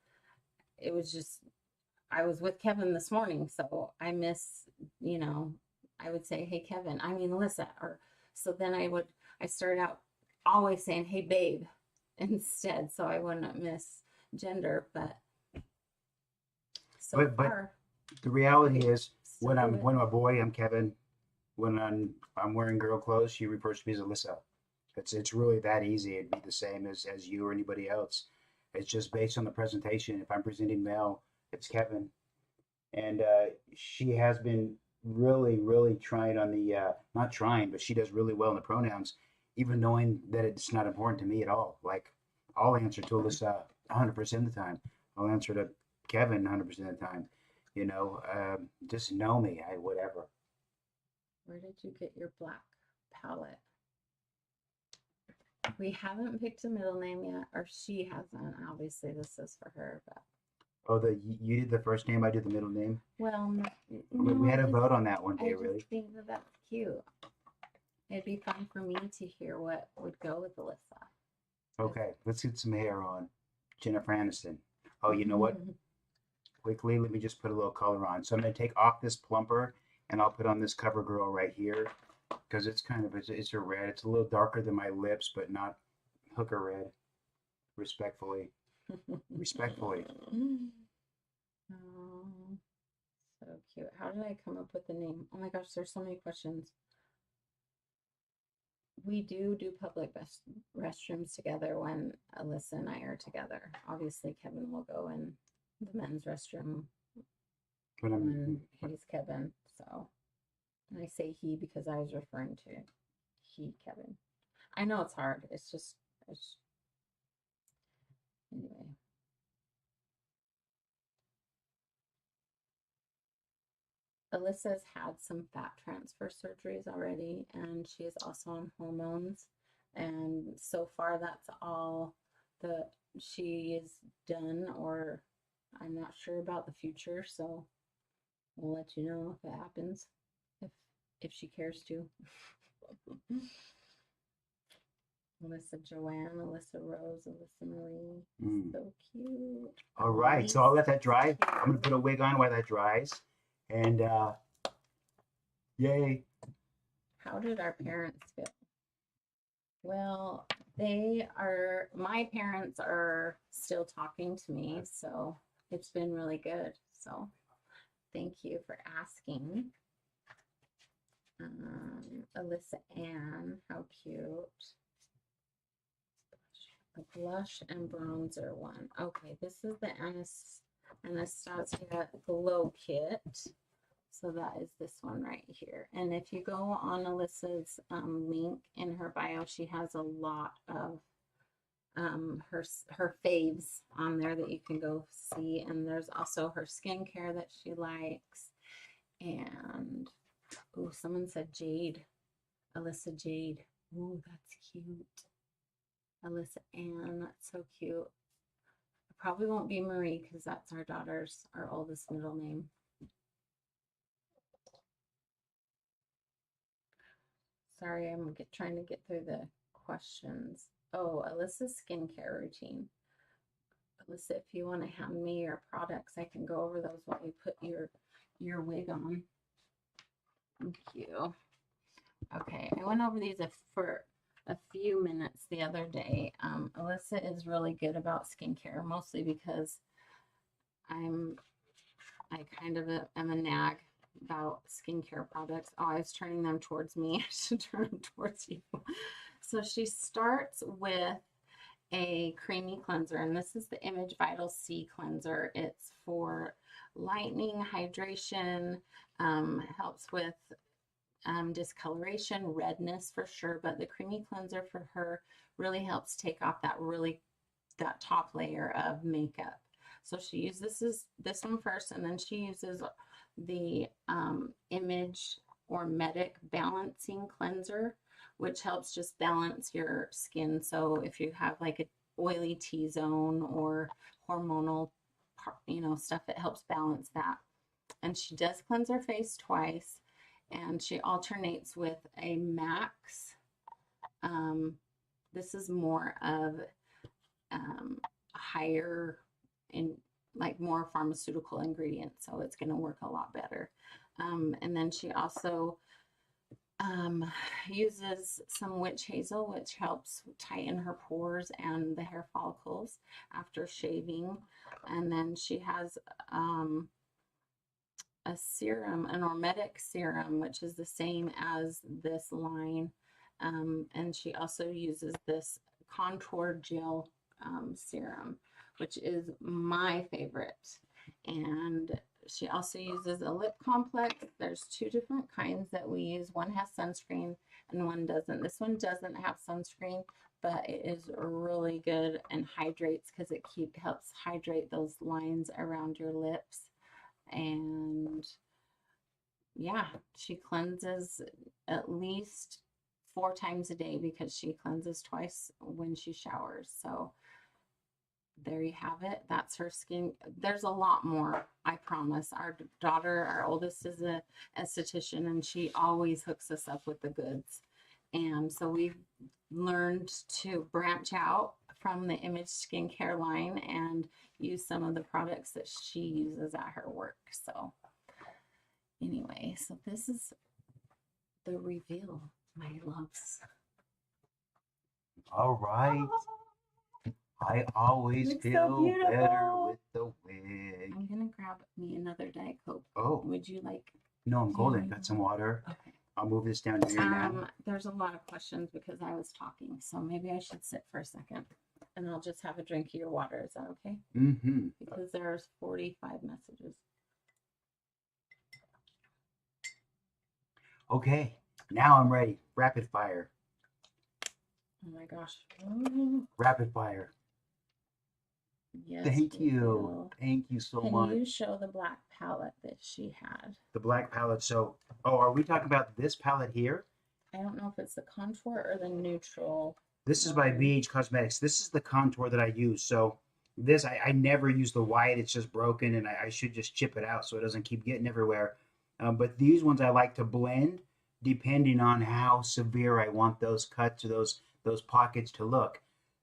it was just, I was with Kevin this morning. So I would say, hey, Kevin, I mean, Allyssa. Or so then I started out always saying, hey, babe, instead, so I wouldn't miss gender. But so far, the reality is, when I'm a boy, I'm Kevin. When I'm wearing girl clothes, she refers to me as Allyssa. It's really that easy. It'd be the same as you or anybody else. It's just based on the presentation. If I'm presenting male, it's Kevin. And she has been really, really trying on the not trying, but she does really well in the pronouns, even knowing that it's not important to me at all. Like, I'll answer to Alyssa 100% of the time. I'll answer to Kevin 100% of the time. Just know me. Whatever. Where did you get your black palette? We haven't picked a middle name yet, or she hasn't. Obviously, this is for her, but. Oh, you did the first name, I did the middle name? Well, no, we had a vote on that one day, really. I think that's cute. It'd be fun for me to hear what would go with Allyssa. Okay, let's get some hair on. Jennifer Aniston. Oh, you know what? Quickly, let me just put a little color on. So I'm going to take off this plumper, and I'll put on this CoverGirl right here, because it's it's a red. It's a little darker than my lips, but not hooker red. Respectfully. Respectfully. Oh, so cute. How did I come up with the name? Oh my gosh, there's so many questions. We do public restrooms together when Allyssa and I are together. Obviously, Kevin will go in the men's restroom when he's Kevin. So, and I say he because I was referring to he, Kevin. I know it's hard. It's anyway. Alyssa's had some fat transfer surgeries already, and she is also on hormones. And so far, that's all that she is done, or I'm not sure about the future. So we'll let you know if it happens, if she cares to. Alyssa Joanne, Alyssa Rose, Alyssa Marie. Mm. So cute. All right, so I'll let that dry. I'm gonna Cute. put a wig on while that dries, and yay! How did our parents feel? Well, my parents are still talking to me, so it's been really good. So thank you for asking. Alyssa Ann, how cute. The blush and bronzer one. Okay, this is the Anastasia Glow Kit. So that is this one right here. And if you go on Alyssa's link in her bio, she has a lot of her faves on there that you can go see. And there's also her skincare that she likes. And oh, someone said Jade, Alyssa Jade. Oh, that's cute. Alyssa Ann, that's so cute. It probably won't be Marie because that's our oldest middle name. Sorry, I'm trying to get through the questions. Oh, Alyssa's skincare routine. Alyssa, if you want to hand me your products, I can go over those while you put your wig on. Thank you. Okay, I went over these for a few minutes the other day. Alyssa is really good about skincare, mostly because I kind of am a nag about skincare products. Oh, I was turning them towards me. I should turn them towards you. So she starts with a creamy cleanser, and this is the Image Vital C cleanser. It's for lightening, hydration, helps with discoloration, redness for sure, but the creamy cleanser for her really helps take off that top layer of makeup. So she uses this one first, and then she uses the Image or Medic Balancing Cleanser, which helps just balance your skin. So if you have like an oily T-zone or hormonal, stuff, it helps balance that. And she does cleanse her face twice, and she alternates with a Max. This is more of higher in like more pharmaceutical ingredients, so it's going to work a lot better. And then she also uses some witch hazel, which helps tighten her pores and the hair follicles after shaving. And then she has a serum, an Ormetic serum, which is the same as this line. And she also uses this contour gel serum, which is my favorite. And she also uses a lip complex. There's two different kinds that we use. One has sunscreen and one doesn't. This one doesn't have sunscreen, but it is really good and hydrates because it helps hydrate those lines around your lips. And yeah, she cleanses at least 4 times a day because she cleanses twice when she showers. So there you have it. That's her skin. There's a lot more, I promise. Our daughter, our oldest, is a esthetician, and she always hooks us up with the goods. And so we've learned to branch out from the Image skincare line and use some of the products that she uses at her work. So anyway, so this is the reveal, my loves. All right. I always Looks so feel better beautiful. with the wig. I'm gonna grab me another Diet Coke. Oh, Would you like? no, I'm Do you golden. want- Got some water. Okay. I'll move this down here now. There's a lot of questions because I was talking, so maybe I should sit for a second, and I'll just have a drink of your water. Is that okay? Mm-hmm. Because there's 45 messages. Okay, now I'm ready. Rapid fire. Oh my gosh. Rapid fire. Yes. Thank you. Will. Thank you so Can much. you show the black palette that she had? The black palette. So, are we talking about this palette here? I don't know if it's the contour or the neutral. This is by one. BH Cosmetics. This is the contour that I use. So this, I never use the white. It's just broken, and I should just chip it out so it doesn't keep getting everywhere. But these ones I like to blend depending on how severe I want those cuts or those pockets to look.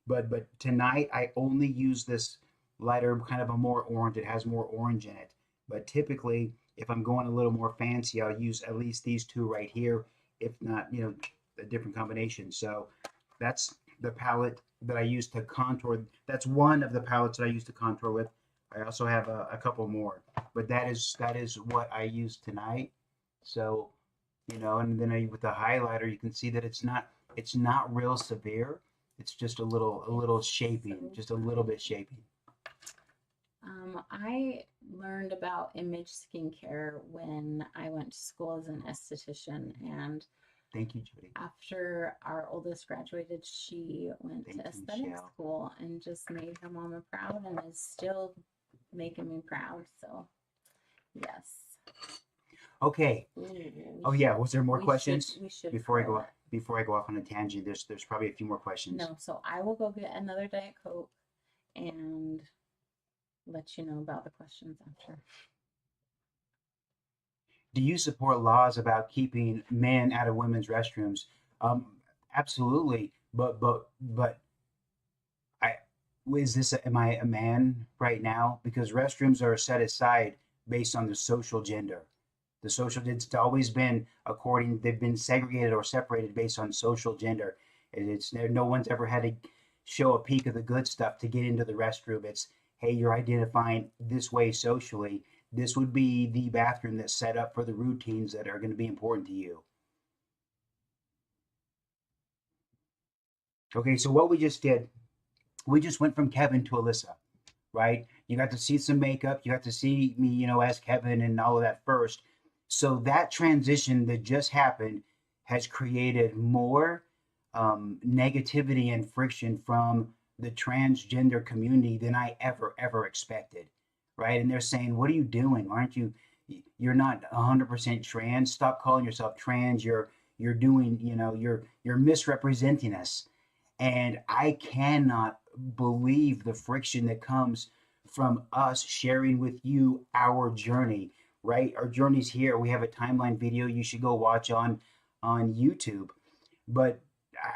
But tonight I only use this lighter, kind of a more orange. It has more orange in it. But typically, if I'm going a little more fancy, I'll use at least these two right here, if not, a different combination. So that's the palette that I use to contour. That's one of the palettes that I use to contour with. I also have a couple more, but that is what I use tonight. So, and then with the highlighter, you can see that it's not real severe. It's just a little shaping, just a little bit shaping. I learned about image skincare when I went to school as an esthetician, and Thank you, Jody. after our oldest graduated, she went Thank to you, aesthetic Michelle. school and just made her mama proud and is still making me proud. So, yes. Okay. Ooh, Oh yeah. Was there more we should questions we should before I call go it. before I go off on a tangent? There's probably a few more questions. No, so I will go get another Diet Coke and let you know about the questions after. Do you support laws about keeping men out of women's restrooms? Um, Absolutely. But I am I a man right now? Because restrooms are set aside based on the social gender. It's always been they've been segregated or separated based on social gender. It's no one's ever had to show a peek of the good stuff to get into the restroom. It's, hey, you're identifying this way socially. This would be the bathroom that's set up for the routines that are going to be important to you. Okay, so what we just did, we just went from Kevin to Alyssa, right? You got to see some makeup, you got to see me, as Kevin and all of that first. So that transition that just happened has created more negativity and friction from the transgender community than I ever expected, right? And they're saying, "What are you doing? Aren't you? You're not 100% trans. Stop calling yourself trans. You're doing, you're misrepresenting us." And I cannot believe the friction that comes from us sharing with you our journey, right? Our journey's here. We have a timeline video you should go watch on YouTube. But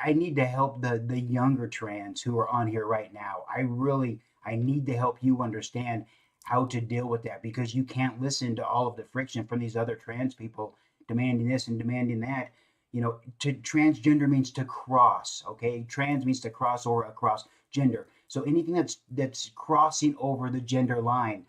I need to help the younger trans who are on here right now. I need to help you understand how to deal with that, because you can't listen to all of the friction from these other trans people demanding this and demanding that. To transgender means to cross, okay? Trans means to cross or across gender. So anything that's crossing over the gender line.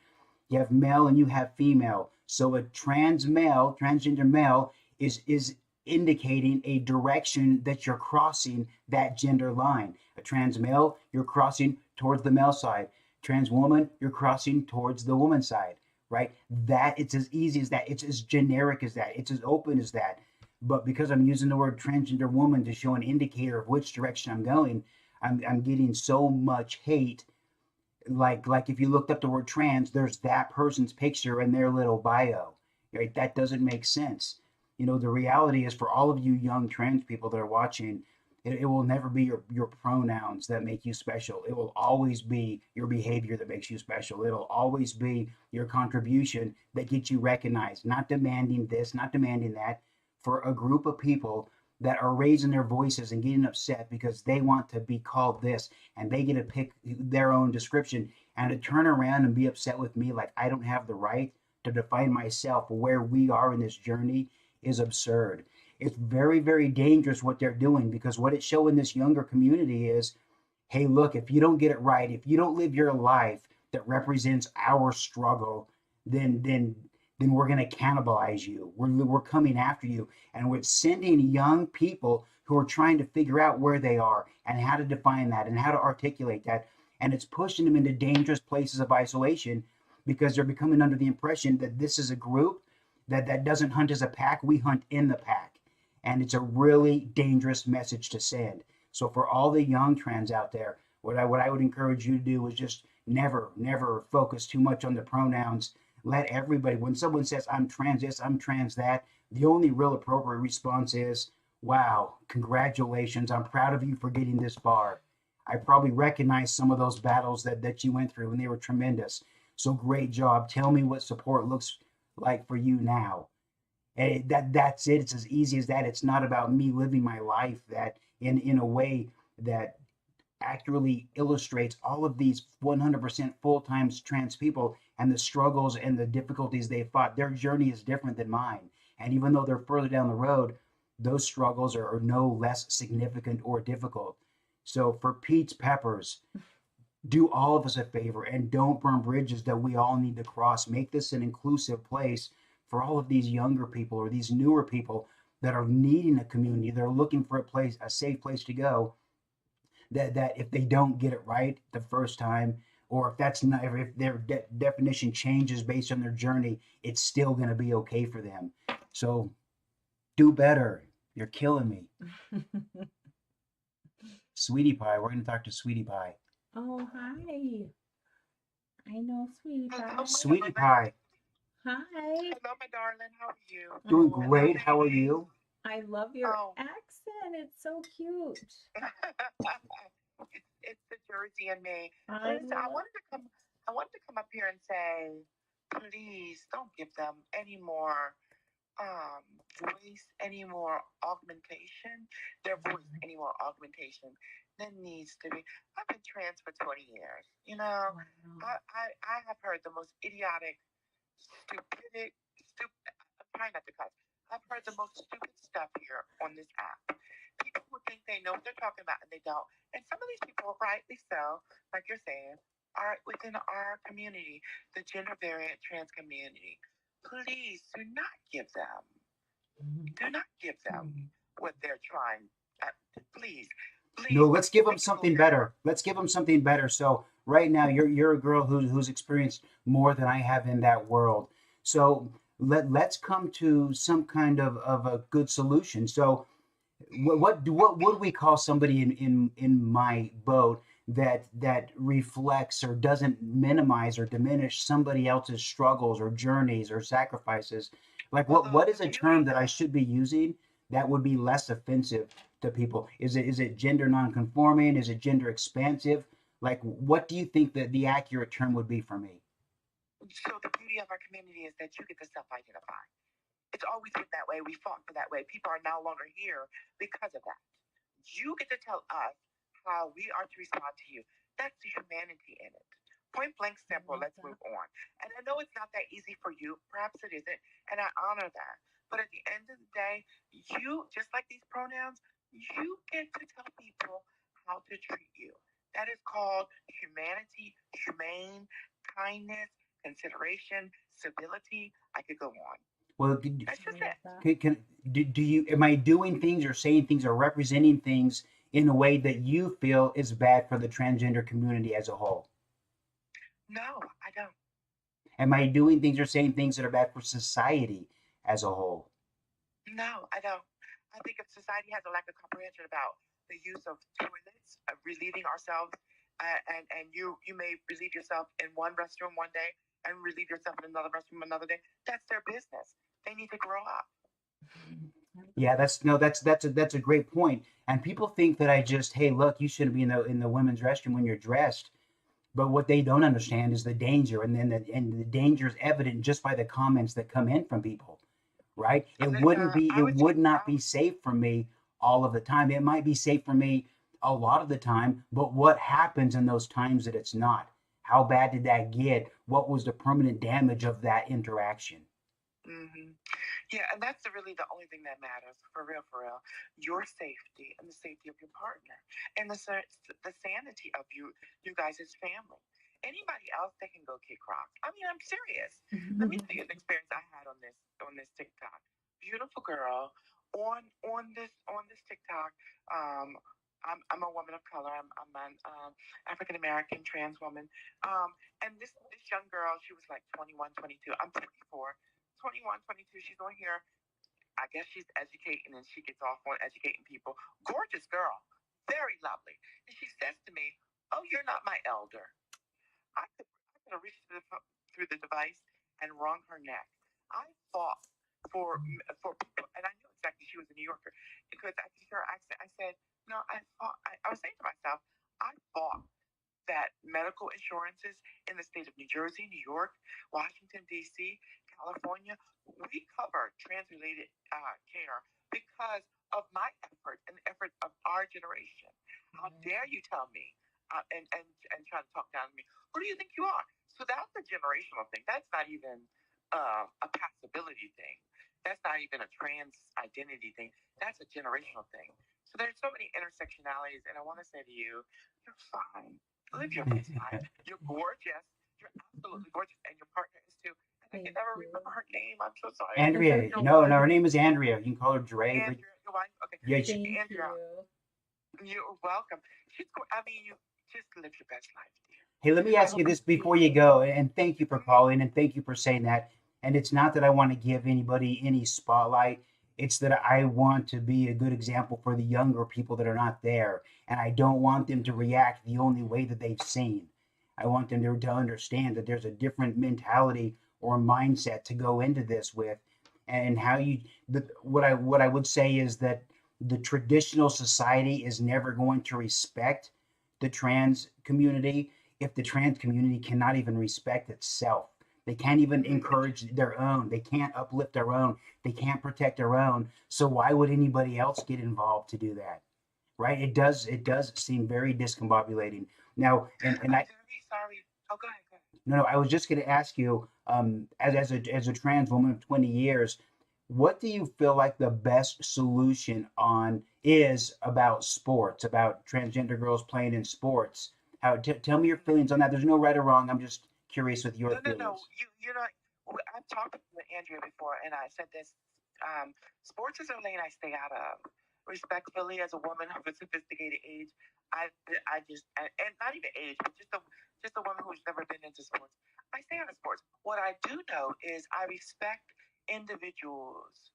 You have male and you have female. So a transgender male is indicating a direction that you're crossing that gender line. A trans male, you're crossing towards the male side. Trans woman, you're crossing towards the woman side, right? That it's as easy as that. It's as generic as that. It's as open as that. But because I'm using the word transgender woman to show an indicator of which direction I'm going, I'm getting so much hate. Like if you looked up the word trans, there's that person's picture in their little bio, right? That doesn't make sense. The reality is, for all of you young trans people that are watching, it will never be your pronouns that make you special. It will always be your behavior that makes you special. It'll always be your contribution that gets you recognized, not demanding this, not demanding that. For a group of people that are raising their voices and getting upset because they want to be called this, and they get to pick their own description, and to turn around and be upset with me like I don't have the right to define myself where we are in this journey, is absurd. It's very, very dangerous what they're doing, because what it's showing this younger community is, hey, look, if you don't get it right, if you don't live your life that represents our struggle, then we're going to cannibalize you. We're coming after you. And we're sending young people who are trying to figure out where they are and how to define that and how to articulate that. And it's pushing them into dangerous places of isolation, because they're becoming under the impression that this is a group that doesn't hunt as a pack. We hunt in the pack. And it's a really dangerous message to send. So for all the young trans out there, what I would encourage you to do is just never focus too much on the pronouns. Let everybody, when someone says, I'm trans this, I'm trans that, the only real appropriate response is, wow, congratulations. I'm proud of you for getting this far. I probably recognize some of those battles that you went through, and they were tremendous. So great job. Tell me what support looks like for you now. And that's it. It's as easy as that. It's not about me living my life that in a way that accurately illustrates all of these 100% full-time trans people and the struggles and the difficulties they fought. Their journey is different than mine. And even though they're further down the road, those struggles are no less significant or difficult. So for Pete's Peppers, do all of us a favor and don't burn bridges that we all need to cross. Make this an inclusive place for all of these younger people or these newer people that are needing a community. They're looking for a place, a safe place to go. That if they don't get it right the first time, or if that's not, if their definition changes based on their journey, it's still going to be okay for them. So do better. You're killing me, Sweetie Pie. We're going to talk to Sweetie Pie. Oh, hi. I know, sweetie Hello, pie. my Sweetie darling. Pie, Hi. Hello, my darling. How are you? doing Oh, Hello, great. How are ladies. you? I love your Oh, accent. It's so cute. it's the Jersey in me. I Listen, I love. wanted to come. I wanted to come up here and say, please don't give them any more um voice, any more augmentation. Their voice, Mhm. any more augmentation than needs to be. I've been trans for 20 years. You know, Wow. I have heard the most idiotic, stupid. I'm trying not to cuss. I've heard the most stupid stuff here on this app. People who think they know what they're talking about and they don't. And some of these people, rightly so, like you're saying, are within our community, the gender variant trans community. Please do not give them Mhm. what they're trying. Uh, please, No, please, let's give them make it a little something better. better. Let's give them something better. So right now, you're a girl who's experienced more than I have in that world. So let's come to some kind of a good solution. So what would we call somebody in my boat that reflects or doesn't minimize or diminish somebody else's struggles or journeys or sacrifices? Like Well, what the is a term beauty that I should be using that would be less offensive to people? Is it gender nonconforming? Is it gender expansive? Like what do you think that the accurate term would be for me? the beauty of our community is that you get to self-identify. It's always been that way. We fought for that way. People are no longer here because of that. You get to tell us how we are to respond to you. That's the humanity in it. Point blank I simple. love Let's that. move on. And I know it's not that easy for you. Perhaps it isn't. And I honor that. But at the end of the day, you, just like these pronouns, you get to tell people how to treat you. That is called humanity, humane, kindness, consideration, civility. I could go on. Well, That's I just love it. that. do you am I doing things or saying things or representing things in a way that you feel is bad for the transgender community as a whole? No, I don't. Am I doing things or saying things that are bad for society as a whole? No, I don't. I think if society has a lack of comprehension about the use of toilets, relieving ourselves, and you may relieve yourself in one restroom one day and relieve yourself in another restroom another day. That's their business. They need to grow up. I love Yeah, that. that's no, that's a great point. And people think that I just, hey, look, you shouldn't be in the women's restroom when you're dressed. But what they don't understand is the danger, and the danger is evident just by the comments that come in from people. Right? Alyssa, I It was would not I, be safe for me all of the time. It might be safe for me a lot of the time, but what happens in those times that it's not? How bad did that get? What was the permanent damage of that interaction? mm-hmm. Yeah, and that's really the only thing that matters, for real, for real. Your safety and the safety of your partner, and the sanity of you guys as family. Anybody else, they can go kick rocks. I mean, I'm serious. Let me tell you an experience I had on this TikTok. Beautiful girl on this TikTok. Um, I'm a woman of color. I'm an African American trans woman. And this young girl, she was like 21, 22. I'm 24. 21, 22. She's on here. I guess she's educating and she gets off on educating people. Gorgeous girl. Very lovely. And she says to me, "Oh, you're not my elder." I could have reached through the device and wrung her neck. I fought for people, and I knew exactly she was a New Yorker because I could hear her accent. I said, "No, I fought." I was saying to myself, "I fought that medical insurances in the state of New Jersey, New York, Washington, D.C., California, we cover trans related care because of my effort and the effort of our generation. How dare you tell me and try to talk down to me? Who do you think you are? So that's a generational thing. That's not even a passability thing. That's not even a trans identity thing. That's a generational thing. So there's so many intersectionalities, and I want to say to you, you're fine. Live your best life. You're gorgeous. You're absolutely gorgeous, and your partner is too. And I can never remember her name. I'm so sorry. Andrea. Your No, wife. her name is Andrea. You can call her Dre. But Andrea, your wife. Okay. yeah, Thank Andrea, you. you're welcome. I mean, you just live your best life, dear. hey, let me I ask you hope this before you go, and thank you for calling, and thank you for saying that. And it's not that I want to give anybody any spotlight. It's that I want to be a good example for the younger people that are not there, and I don't want them to react the only way that they've seen. I want them to understand that there's a different mentality or mindset to go into this with, and how you. What I would say is that the traditional society is never going to respect the trans community if the trans community cannot even respect itself. They can't even encourage their own. They can't uplift their own. They can't protect their own. So why would anybody else get involved to do that? Right? It does seem very discombobulating. Now, and I'm I very sorry. Oh, go ahead. Go ahead. no, I was just going to ask you, as a trans woman of 20 years, what do you feel like the best solution on is about sports, about transgender girls playing in sports? Tell me your feelings on that. There's no right or wrong. I'm just curious with your No. feelings. You know, I've talked with Andrea before, and I said this. Sports is a lane I stay out of. Respectfully, as a woman of a sophisticated age, I just and not even age, but just a woman who's never been into sports. I stay out of sports. What I do know is I respect individuals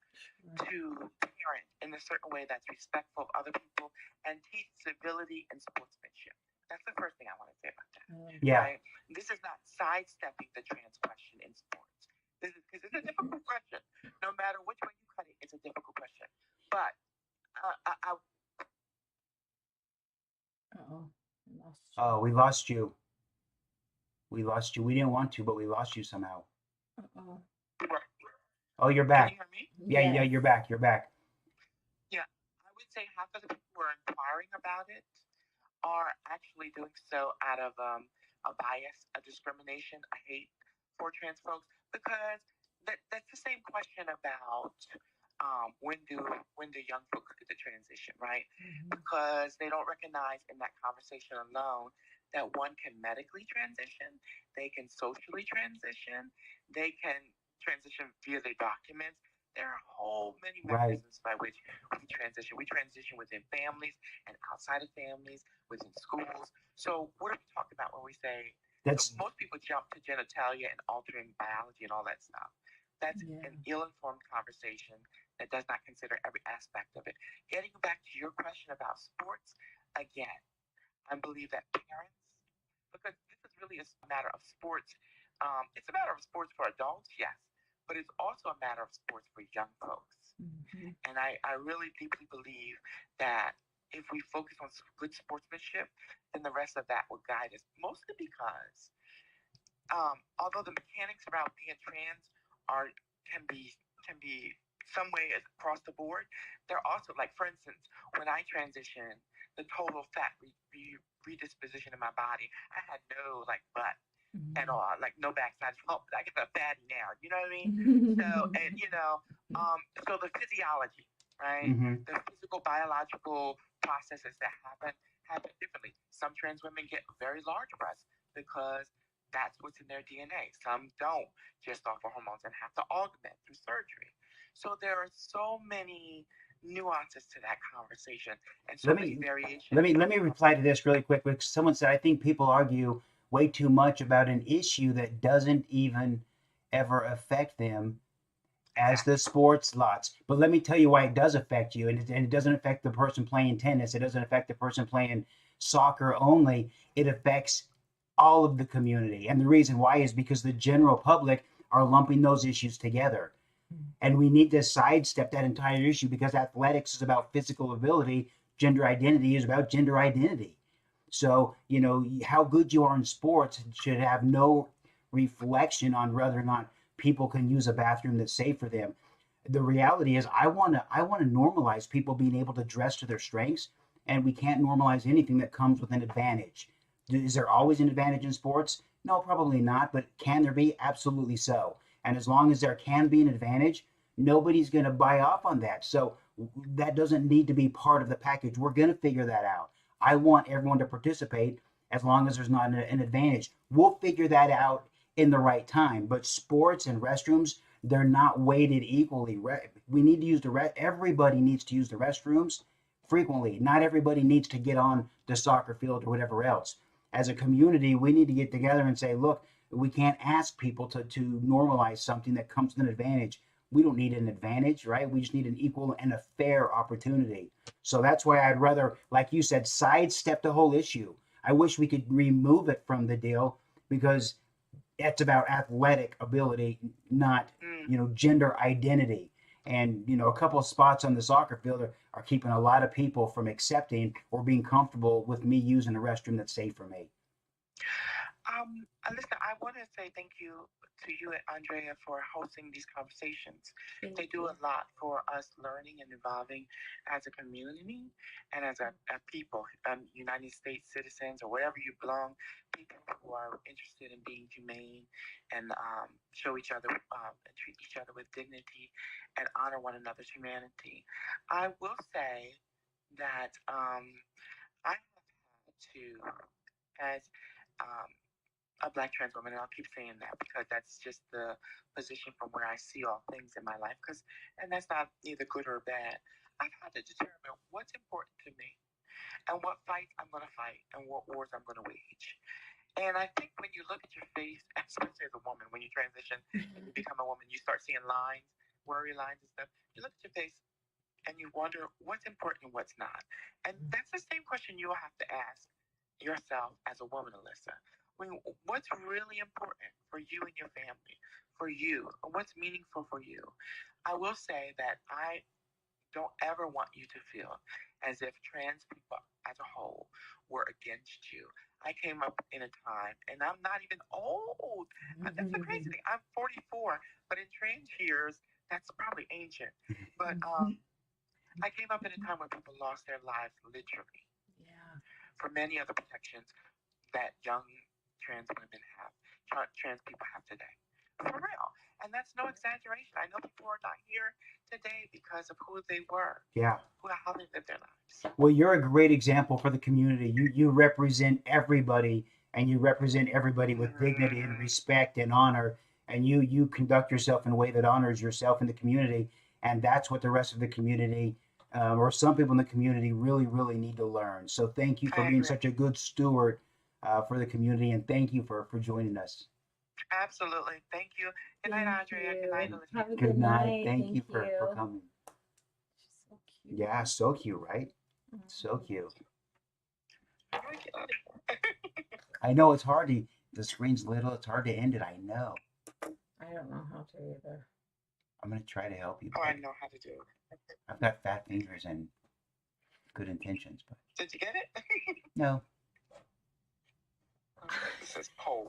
to parent in a certain way that's respectful of other people and teach civility and sportsmanship. That's the first thing I want to say about that. Yeah, Right? This is not sidestepping the trans question in sports. This is because it's a difficult question. No matter which way you cut it, it's a difficult question. But I Uh-oh. I lost you. oh, we lost you. We lost you. We didn't want to, but we lost you somehow. Uh-oh. Oh, you're can you back. hear me? Yeah, Yes. you're back. You're back. Yeah, I would say half of the people who are inquiring about it are actually doing so out of a bias, a discrimination, a hate for trans folks, because that's the same question about when do young folks get the transition, right? Because they don't recognize in that conversation alone that one can medically transition, they can socially transition, they can transition via their documents. There are whole many Right. mechanisms by which we transition. We transition within families and outside of families, within schools. So what are we talking about when we say That's most people jump to genitalia and altering biology and all that stuff? That's Yeah. an ill-informed conversation that does not consider every aspect of it. Getting back to your question about sports, again, I believe that parents, because this is really a matter of sports. It's a matter of sports for adults, yes, but it's also a matter of sports for young folks. And I really deeply believe that if we focus on good sportsmanship, then the rest of that will guide us. Mostly because although the mechanics around being trans are can be can be some way across the board, they're also like, for instance, when I transitioned, the total fat predisposition in my body, I had no like butt at all, like no backside. Oh, I got a fatty now. You know what I mean? So and so the physiology, right? hmm The physical biological processes that happen differently. Some trans women get very large breasts because that's what's in their DNA. Some don't, just off of hormones, and have to augment through surgery. So there are so many nuances to that conversation and so Let many me variations. let me reply to this really quick. Because someone said I think people argue way too much about an issue that doesn't even ever affect them as the sports lots. But let me tell you why it does affect you, and it doesn't affect the person playing tennis. It doesn't affect the person playing soccer only. It affects all of the community, and the reason why is because the general public are lumping those issues together, and we need to sidestep that entire issue because athletics is about physical ability, gender identity is about gender identity. So, how good you are in sports should have no reflection on whether or not people can use a bathroom that's safe for them. the reality is I want to normalize people being able to dress to their strengths, and we can't normalize anything that comes with an advantage. Is there always an advantage in sports? No, probably not, but can there be? Absolutely so. And as long as there can be an advantage, nobody's going to buy off on that. So that doesn't need to be part of the package. We're going to figure that out. I want everyone to participate as long as there's not an advantage. We'll figure that out in the right time. But sports and restrooms, they're not weighted equally. We need to use everybody needs to use the restrooms frequently. Not everybody needs to get on the soccer field or whatever else. As a community, we need to get together and say, look, we can't ask people to normalize something that comes with an advantage. We don't need an advantage, right? We just need an equal and a fair opportunity. So that's why I'd rather, like you said, sidestep the whole issue. I wish we could remove it from the deal because it's about athletic ability, not gender identity. And a couple of spots on the soccer field are keeping a lot of people from accepting or being comfortable with me using a restroom that's safe for me. Alyssa, I want to say thank you to you and Andrea for hosting these conversations. They do a lot for us learning and evolving as a community and as a people, United States citizens or wherever you belong, people who are interested in being humane and show each other and treat each other with dignity and honor one another's humanity. I will say that I have had to, as a black trans woman, and I'll keep saying that because that's just the position from where I see all things in my life. And that's not neither good or bad. I've had to determine what's important to me and what fights I'm going to fight and what wars I'm going to wage. And I think when you look at your face, especially as a woman, when you transition and you become a woman, you start seeing lines, worry lines and stuff. You look at your face and you wonder what's important and what's not. And that's the same question you'll have to ask yourself as a woman, Alyssa. What's really important for you and your family, for you, what's meaningful for you? I will say that I don't ever want you to feel as if trans people as a whole were against you. I came up in a time, and I'm not even old. That's the crazy thing. I'm 44, but in trans years, that's probably ancient. But I came up in a time when people lost their lives literally. Yeah. For many of the protections that young trans women have, trans people have today. For real. And that's no exaggeration. I know people are not here today because of who they were. Yeah. How they lived their lives. Well, you're a great example for the community. You represent everybody, and you represent everybody with dignity and respect and honor. And you conduct yourself in a way that honors yourself and the community. And that's what the rest of the community, or some people in the community, really, really need to learn. So thank you for being such a good steward for the community, and thank you for joining us. Absolutely. Thank you. Good night, Andrea. Good night, Alyssa. Have a Good night. Thank Thank you for coming. She's so cute. Yeah, so cute, right? So cute. I know it's hard to, the screen's little, it's hard to end it. I know. I don't know how to either. I'm going to try to help you. Oh, I know how to do it. I've got fat fingers and good intentions, but. Did you get it? No. This says poll.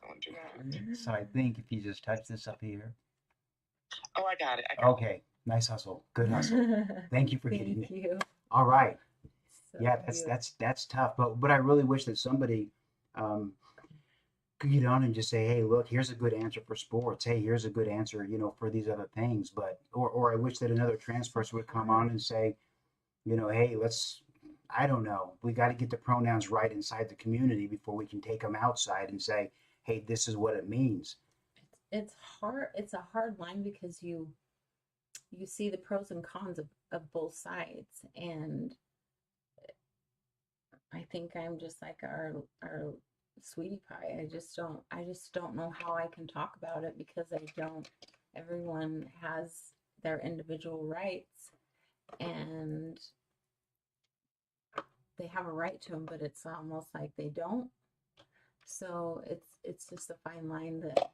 Don't do that. So I think if you just touch this up here. Oh, I got it. Okay. Nice hustle. Good hustle. Thank you for getting it. Thank you. All right. So Yeah, that's tough. But I really wish that somebody could get on and just say, hey, look, here's a good answer for sports. Hey, here's a good answer, for these other things. But or I wish that another trans person would come on and say, hey, I don't know. We got to get the pronouns right inside the community before we can take them outside and say, hey, this is what it means. It's hard. It's a hard line because you see the pros and cons of both sides, and I think I'm just like our sweetie pie. I just don't know how I can talk about it because everyone has their individual rights and they have a right to them, but it's almost like they don't. So it's just a fine line that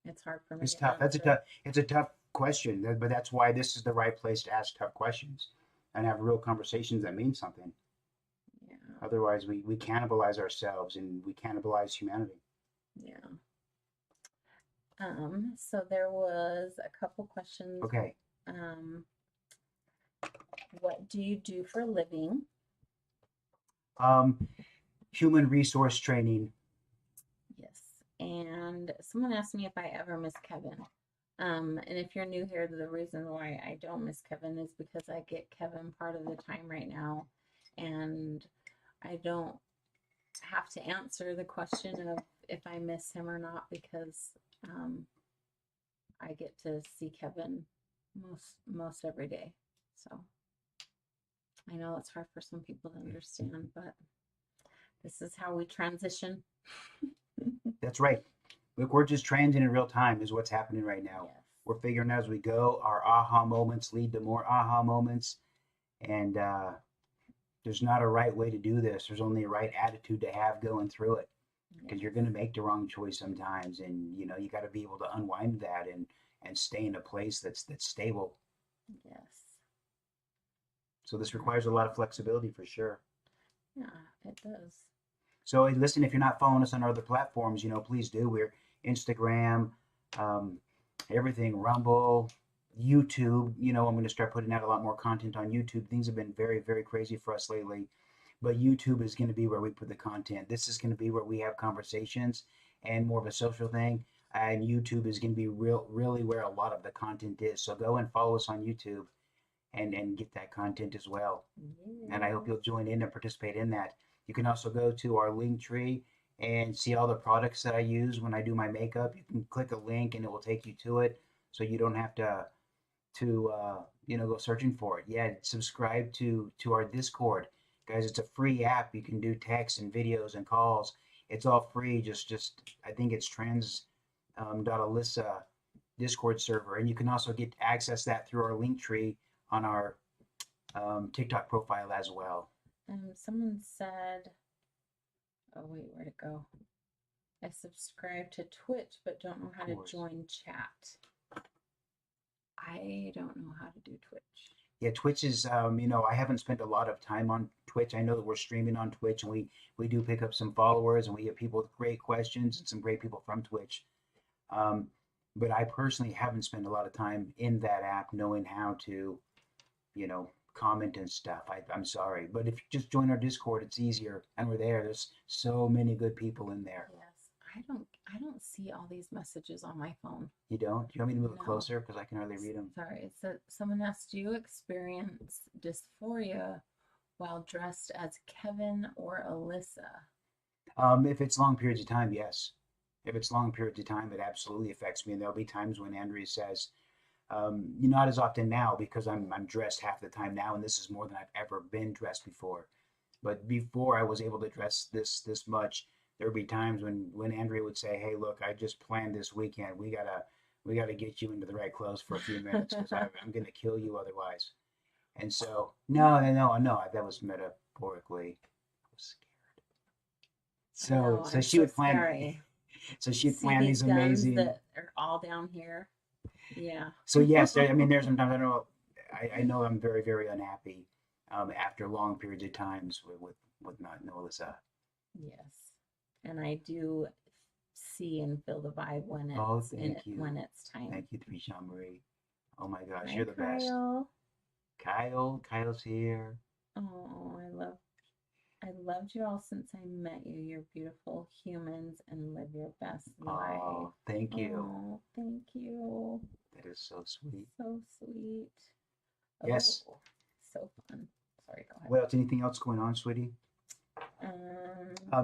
it's hard for me. It's tough. It's a tough question, but that's why this is the right place to ask tough questions and have real conversations that mean something. Yeah. Otherwise, we cannibalize ourselves and we cannibalize humanity. Yeah. So there was a couple questions. Okay. What do you do for a living? Human resource training. Yes. And someone asked me if I ever miss Kevin. And if you're new here, the reason why I don't miss Kevin is because I get Kevin part of the time right now, and I don't have to answer the question of if I miss him or not because I get to see Kevin most every day. So I know it's hard for some people to understand, but this is how we transition. That's right. Look, we're just transiting in real time is what's happening right now. Yes. We're figuring out as we go. Our aha moments lead to more aha moments. And there's not a right way to do this. There's only a right attitude to have going through it. Because you're going to make the wrong choice sometimes. And, you know, you got to be able to unwind that and stay in a place that's stable. Yes. So this requires a lot of flexibility for sure. Yeah, it does. So listen, if you're not following us on our other platforms, you know, please do. We're Instagram, everything, Rumble, YouTube. You know, I'm going to start putting out a lot more content on YouTube. Things have been very, very crazy for us lately, but YouTube is going to be where we put the content. This is going to be where we have conversations and more of a social thing. And YouTube is going to be really where a lot of the content is. So go and follow us on YouTube and get that content as well. Yeah. And I hope you'll join in and participate in that. You can also go to our link tree and see all the products that I use when I do my makeup. You can click a link and it will take you to it, so you don't have to you know, go searching for it. Yeah, subscribe to our Discord, guys. It's a free app. You can do text and videos and calls. It's all free. Just I think it's Allyssa Discord server, and you can also get access that through our link tree on our TikTok profile as well. Someone said, oh wait, where'd it go? I subscribe to Twitch, but don't know how to join chat. I don't know how to do Twitch. Yeah, Twitch is, you know, I haven't spent a lot of time on Twitch. I know that we're streaming on Twitch, and we do pick up some followers, and we have people with great questions and some great people from Twitch. But I personally haven't spent a lot of time in that app knowing how to, you know, comment and stuff. I'm sorry, but if you just join our Discord, it's easier, and we're there. There's so many good people in there. Yes, I don't see all these messages on my phone. You don't? Do you want me to move No. closer because I can hardly read them? Sorry, it said someone asked, do you experience dysphoria while dressed as Kevin or Allyssa? If it's long periods of time, yes. If it's long periods of time, it absolutely affects me. And there'll be times when Andrea says, not as often now because I'm dressed half the time now, and this is more than I've ever been dressed before. But before I was able to dress this much, there would be times when Andrea would say, "Hey, look, I just planned this weekend. We gotta get you into the right clothes for a few minutes because I'm gonna kill you otherwise." And so, no, that was metaphorically. I was scared. So she would plan. Scary. So she'd See plan these these guns amazing. that are all down here. Yeah. So yes, I mean, there's sometimes I know I'm very, very unhappy after long periods of times with not Allyssa. Yes, and I do see and feel the vibe when it's when it's time. Thank you, Jean Marie. Oh my gosh, Hi, you're the best. Kyle's here. Oh, I loved you all since I met you. You're beautiful humans and live your best life. Oh, thank you. Oh, thank you. That is so sweet. So sweet. Yes. Oh, so fun. Sorry, go ahead. Well, anything else going on, sweetie?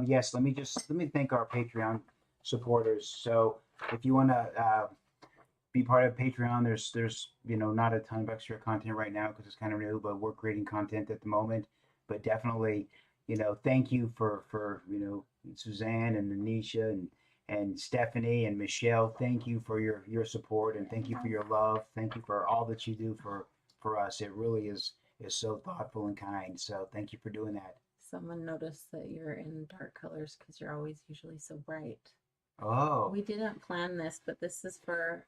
Yes, let me thank our Patreon supporters. So if you want to be part of Patreon, there's you know, not a ton of extra content right now because it's kind of new, but we're creating content at the moment. But definitely, you know, thank you for you know, Suzanne and Anisha and Stephanie and Michelle. Thank you for your support, and thank you for your love. Thank you for all that you do for us. It really is so thoughtful and kind. So thank you for doing that. Someone noticed that you're in dark colors because you're always usually so bright. Oh. We didn't plan this, but this is for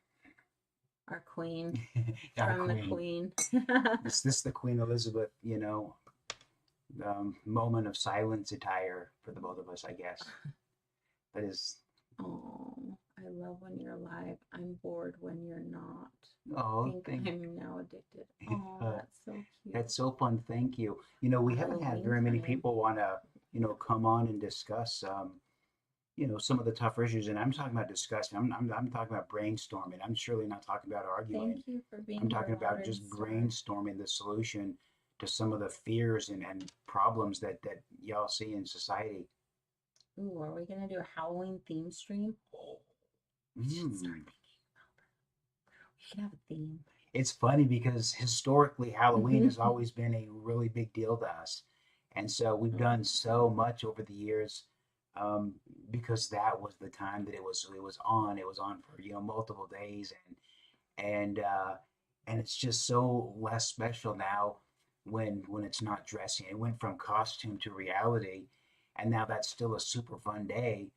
our queen. Our the queen. This is the Queen Elizabeth, you know, moment of silence attire for the both of us, I guess. That is. Oh, I love love when you're alive. I'm bored when you're not. Oh, Think I'm now addicted. Oh, uh, that's so cute. that's so fun. Thank you. We haven't had Halloween very many time. people want to, come on and discuss, some of the tougher issues. And I'm talking about discussing. I'm talking about brainstorming. I'm surely not talking about arguing. Thank you for being I'm here, talking about Watered just Star. brainstorming the solution to some of the fears and problems that y'all see in society. Ooh, are we gonna do a Halloween theme stream? We should start Mm. thinking about that. We can have a theme. It's funny because historically Halloween has always been a really big deal to us, and so we've done so much over the years, um, because that was the time that it was on for multiple days, and and it's just so less special now when it's not dressing. It went from costume to reality, and now that's still a super fun day,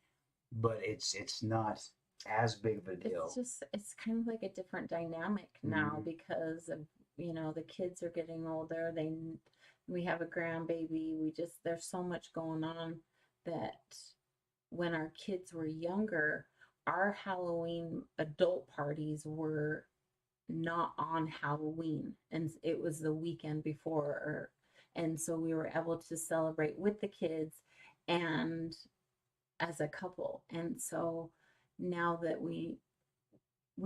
but it's not as big of a deal. It's kind of like a different dynamic now Mhm. because of, the kids are getting older. We have a grandbaby. There's so much going on that when our kids were younger, our Halloween adult parties were not on Halloween, and it was the weekend before, and so we were able to celebrate with the kids and as a couple. And so now that we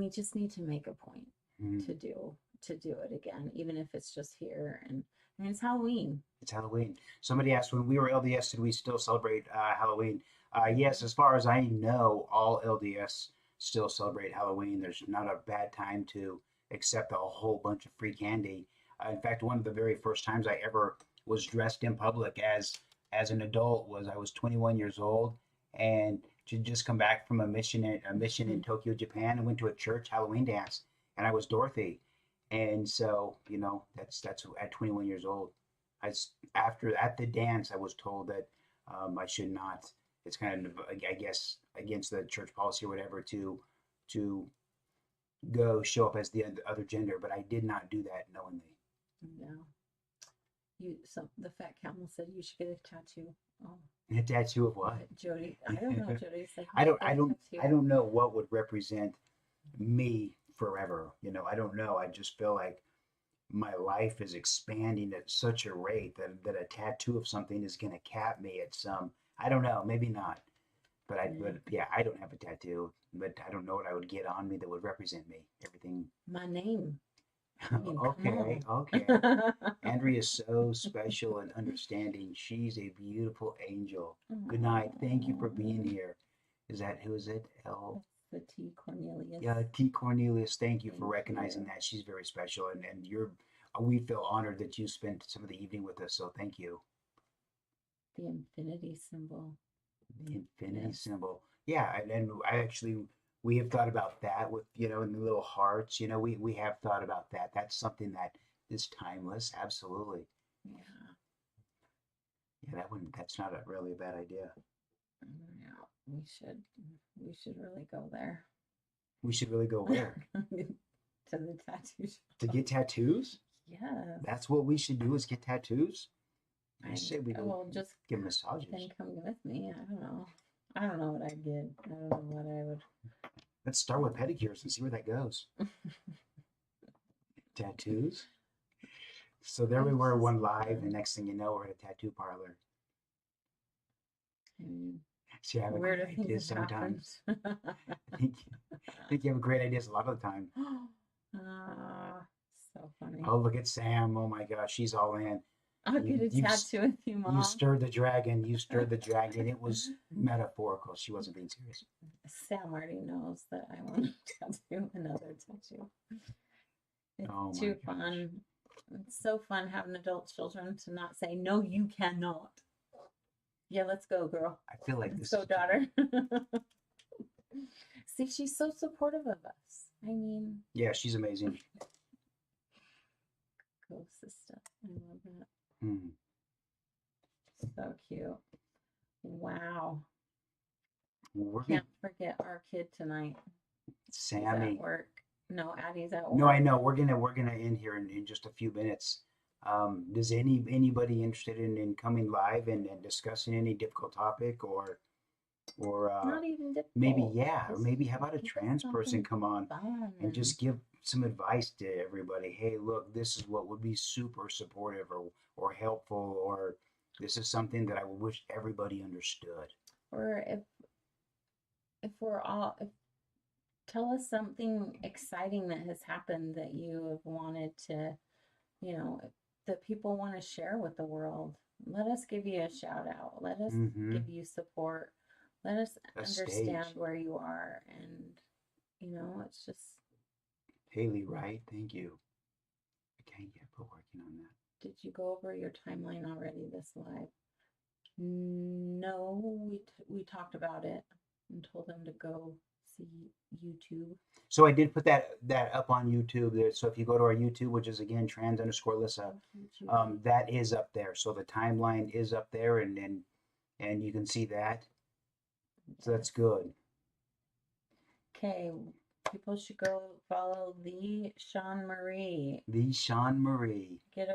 just need to make a point Mhm. to do it again, even if it's just here. And it's Halloween. It's Halloween. Somebody asked, when we were LDS, did we still celebrate Halloween? Yes, as far as I know, all LDS still celebrate Halloween. There's not a bad time to accept a whole bunch of free candy. In fact, one of the very first times I ever was dressed in public as an adult was I was 21 years old and to just come back from a mission in Tokyo, Japan, and went to a church Halloween dance, and I was Dorothy. And so, that's at 21 years old. After at the dance, I was told that I should not. It's kind of, I guess, against the church policy or whatever to go show up as the other gender, but I did not do that knowingly. No, the fat camel said you should get a tattoo. Oh, A tattoo of what? Jody, I don't know. Jody said I don't. get I a don't. tattoo. I don't know what would represent me forever. I don't know. I just feel like my life is expanding at such a rate that a tattoo of something is going to cap me at some. I don't know. Maybe not. But yeah, I don't have a tattoo. But I don't know what I would get on me that would represent me. Everything. My name. I mean, Okay. Okay. come on. Andrea is so special and understanding. She's a beautiful angel. Good night. Thank you for being here. Who is it? That's the T. Cornelius. Yeah, T. Cornelius. Thank you for Thank recognizing you. that. She's very special, and we feel honored that you spent some of the evening with us. So thank you. The infinity symbol. The infinity Yes. symbol. Yeah, and we have thought about that with in the little hearts. We have thought about that. That's something that is timeless. Absolutely. Yeah. Yeah, that's not really a bad idea. Yeah. We should really go there. We should really go where? To the tattoo shop. To get tattoos? Yes. That's what we should do, is get tattoos? I say we go Well, just get massages. then come with me. I don't know. I don't know what I'd get. I don't know what I would. Let's start with pedicures and see where that goes. Tattoos. So there we were, one live, and next thing you know, we're at a tattoo parlor. See, I have a Weirder great idea things have happened. sometimes. I think you have great ideas a lot of the time. So funny. Oh, look at Sam. Oh my gosh, she's all in. I'll get a tattoo with you, Mom. You stirred the dragon. You stirred the dragon. It was metaphorical. She wasn't being serious. Sam already knows that I want to tattoo another tattoo. It's Oh my too gosh. fun. It's so fun having adult children to not say, no, you cannot. Yeah, let's go, girl. I feel like Let's this go, is daughter. See, she's so supportive of us. I mean, Yeah, she's amazing. go, sister. I love that. Hmm. So cute. Wow. We're Can't forget our kid tonight. He's Sammy. at work. No, Addie's at work. No, I know. We're gonna end here in just a few minutes. Does anybody interested in coming live and discussing any difficult topic or or Not even difficult. maybe, yeah, or Just maybe how about a give us trans person something come on fun and just give some advice to everybody. Hey, look, this is what would be super supportive or helpful, or this is something that I wish everybody understood. or if we're all if tell us something exciting that has happened that you have wanted to, that people want to share with the world. Let us give you a shout out. Let us Mm-hmm. give you support. Let us A understand stage. where you are. And, it's just, Haley, right? Thank you. Okay, yeah, we're working on that. did you go over your timeline already this live? No, we talked about it and told them to go see YouTube. So I did put that up on YouTube there. So if you go to our YouTube, which is again trans_Lissa, that is up there. So the timeline is up there, and you can see that. So that's good. Okay, people should go follow the Sean Marie. The Sean Marie. Get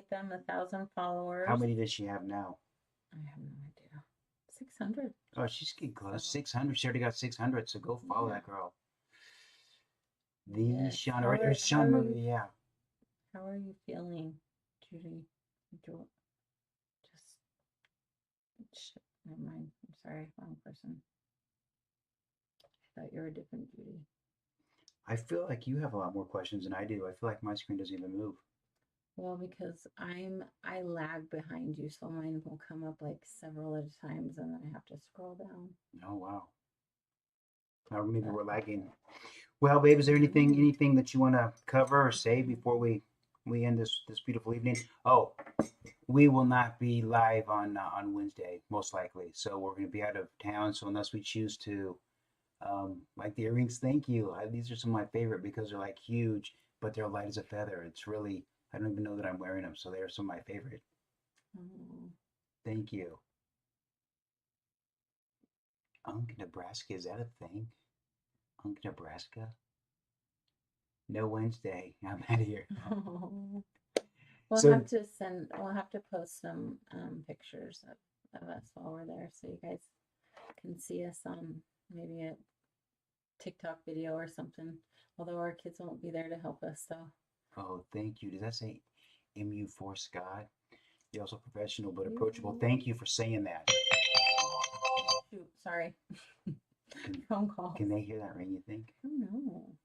them 1,000 followers. How many does she have now? I have no idea. 600. Oh, she's getting close. So. 600. She already got 600. So go follow that girl. The Yes. Sean Marie. Sean Marie. Yeah. How are you feeling, Judy? Never mind. I'm sorry, wrong person. I thought you were a different Judy. I feel like you have a lot more questions than I do. I feel like my screen doesn't even move. Well, because I lag behind you, so mine will come up like several at a times, and then I have to scroll down. Oh wow. Or maybe we're lagging. Well, babe, is there anything that you want to cover or say before we end this beautiful evening? Oh, we will not be live on Wednesday, most likely. So we're going to be out of town. So unless we choose to, like the earrings, thank you. These are some of my favorite because they're like huge, but they're light as a feather. It's really, I don't even know that I'm wearing them. So they're some of my favorite. Thank you. Unk, Nebraska, is that a thing? Unk, Nebraska? No Wednesday. I'm out of here. We'll So- have to post some pictures of us while we're there so you guys can see us on maybe a TikTok video or something. Although our kids won't be there to help us, so. Oh, thank you. Does that say MU4 Scott? You're also professional but approachable. Thank you for saying that. Shoot, sorry. Phone call. Can they hear that ring, you think? I don't know.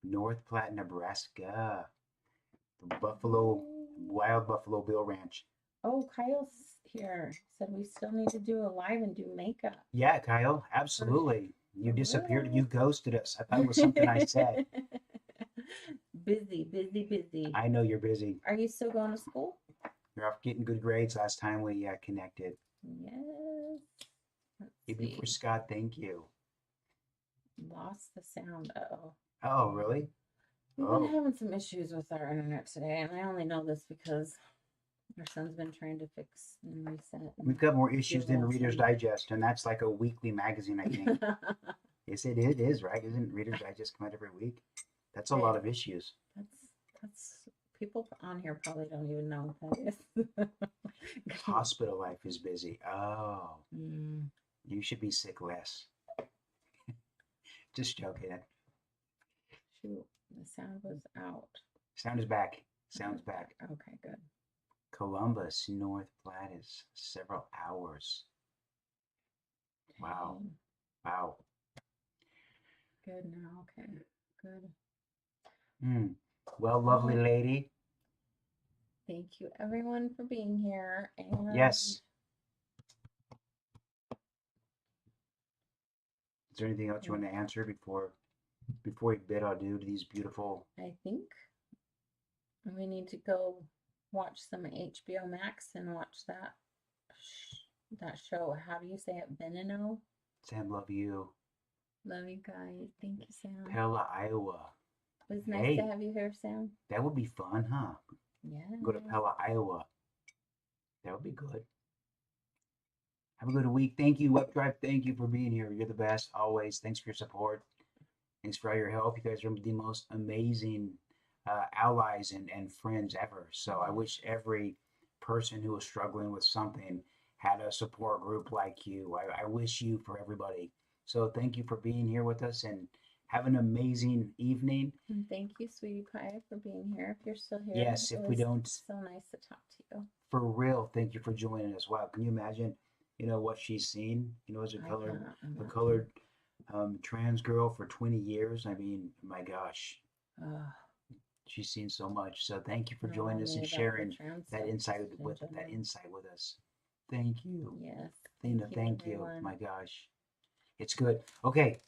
North Platte, Nebraska. The Wild Buffalo Bill Ranch. Oh, Kyle's here. Said we still need to do a live and do makeup. Yeah, Kyle, absolutely. You disappeared. You ghosted us. I thought it was something I said. Busy. I know you're busy. Are you still going to school? You're off getting good grades last time we connected. Yes. Maybe for Scott, thank you. Lost the sound. Uh-oh. Oh, really? We've been having some issues with our internet today, and I only know this because our son's been trying to fix and reset. We've got more issues than Reader's Digest, and that's like a weekly magazine, I think. Yes, it is, right? Isn't Reader's Digest come out every week? That's a lot of issues. That's people on here probably don't even know what that is. Hospital life is busy. Oh, Mm. You should be sick less. Just joking. Shoot, the sound was out. Sound is back. Sound's back. Okay, good. Columbus, North Platte is several hours. Wow. Wow. Good now. Okay, good. Well, lovely lady. Thank you, everyone, for being here. And Yes. Is there anything else you want to answer before we bid adieu to these beautiful? I think we need to go watch some HBO Max and watch that show. How do you say it? Veneno? Sam, love you. Love you guys. Thank you, Sam. Pella, Iowa. It was nice to have you here, Sam. That would be fun, huh? Yeah. Go to Pella, Iowa. That would be good. Have a good week. Thank you, WebDrive. Thank you for being here. You're the best always. Thanks for your support. Thanks for all your help. You guys are the most amazing allies and friends ever. So I wish every person who is struggling with something had a support group like you. I wish you for everybody. So thank you for being here with us and have an amazing evening. And thank you, Sweetie Pie, for being here. If you're still here, Yes, it if we was don't, so nice to talk to you. for real, thank you for joining us. Wow, can you imagine, what she's seen, as a I colored, cannot a imagine. colored trans girl for 20 years. I mean, my gosh, Ugh, she's seen so much. So thank you for know joining all us and me about the sharing trans that stuff insight just in with general. us. Thank you. Yes. Tina, Thank you, thank you. everyone. My gosh. It's good. Okay,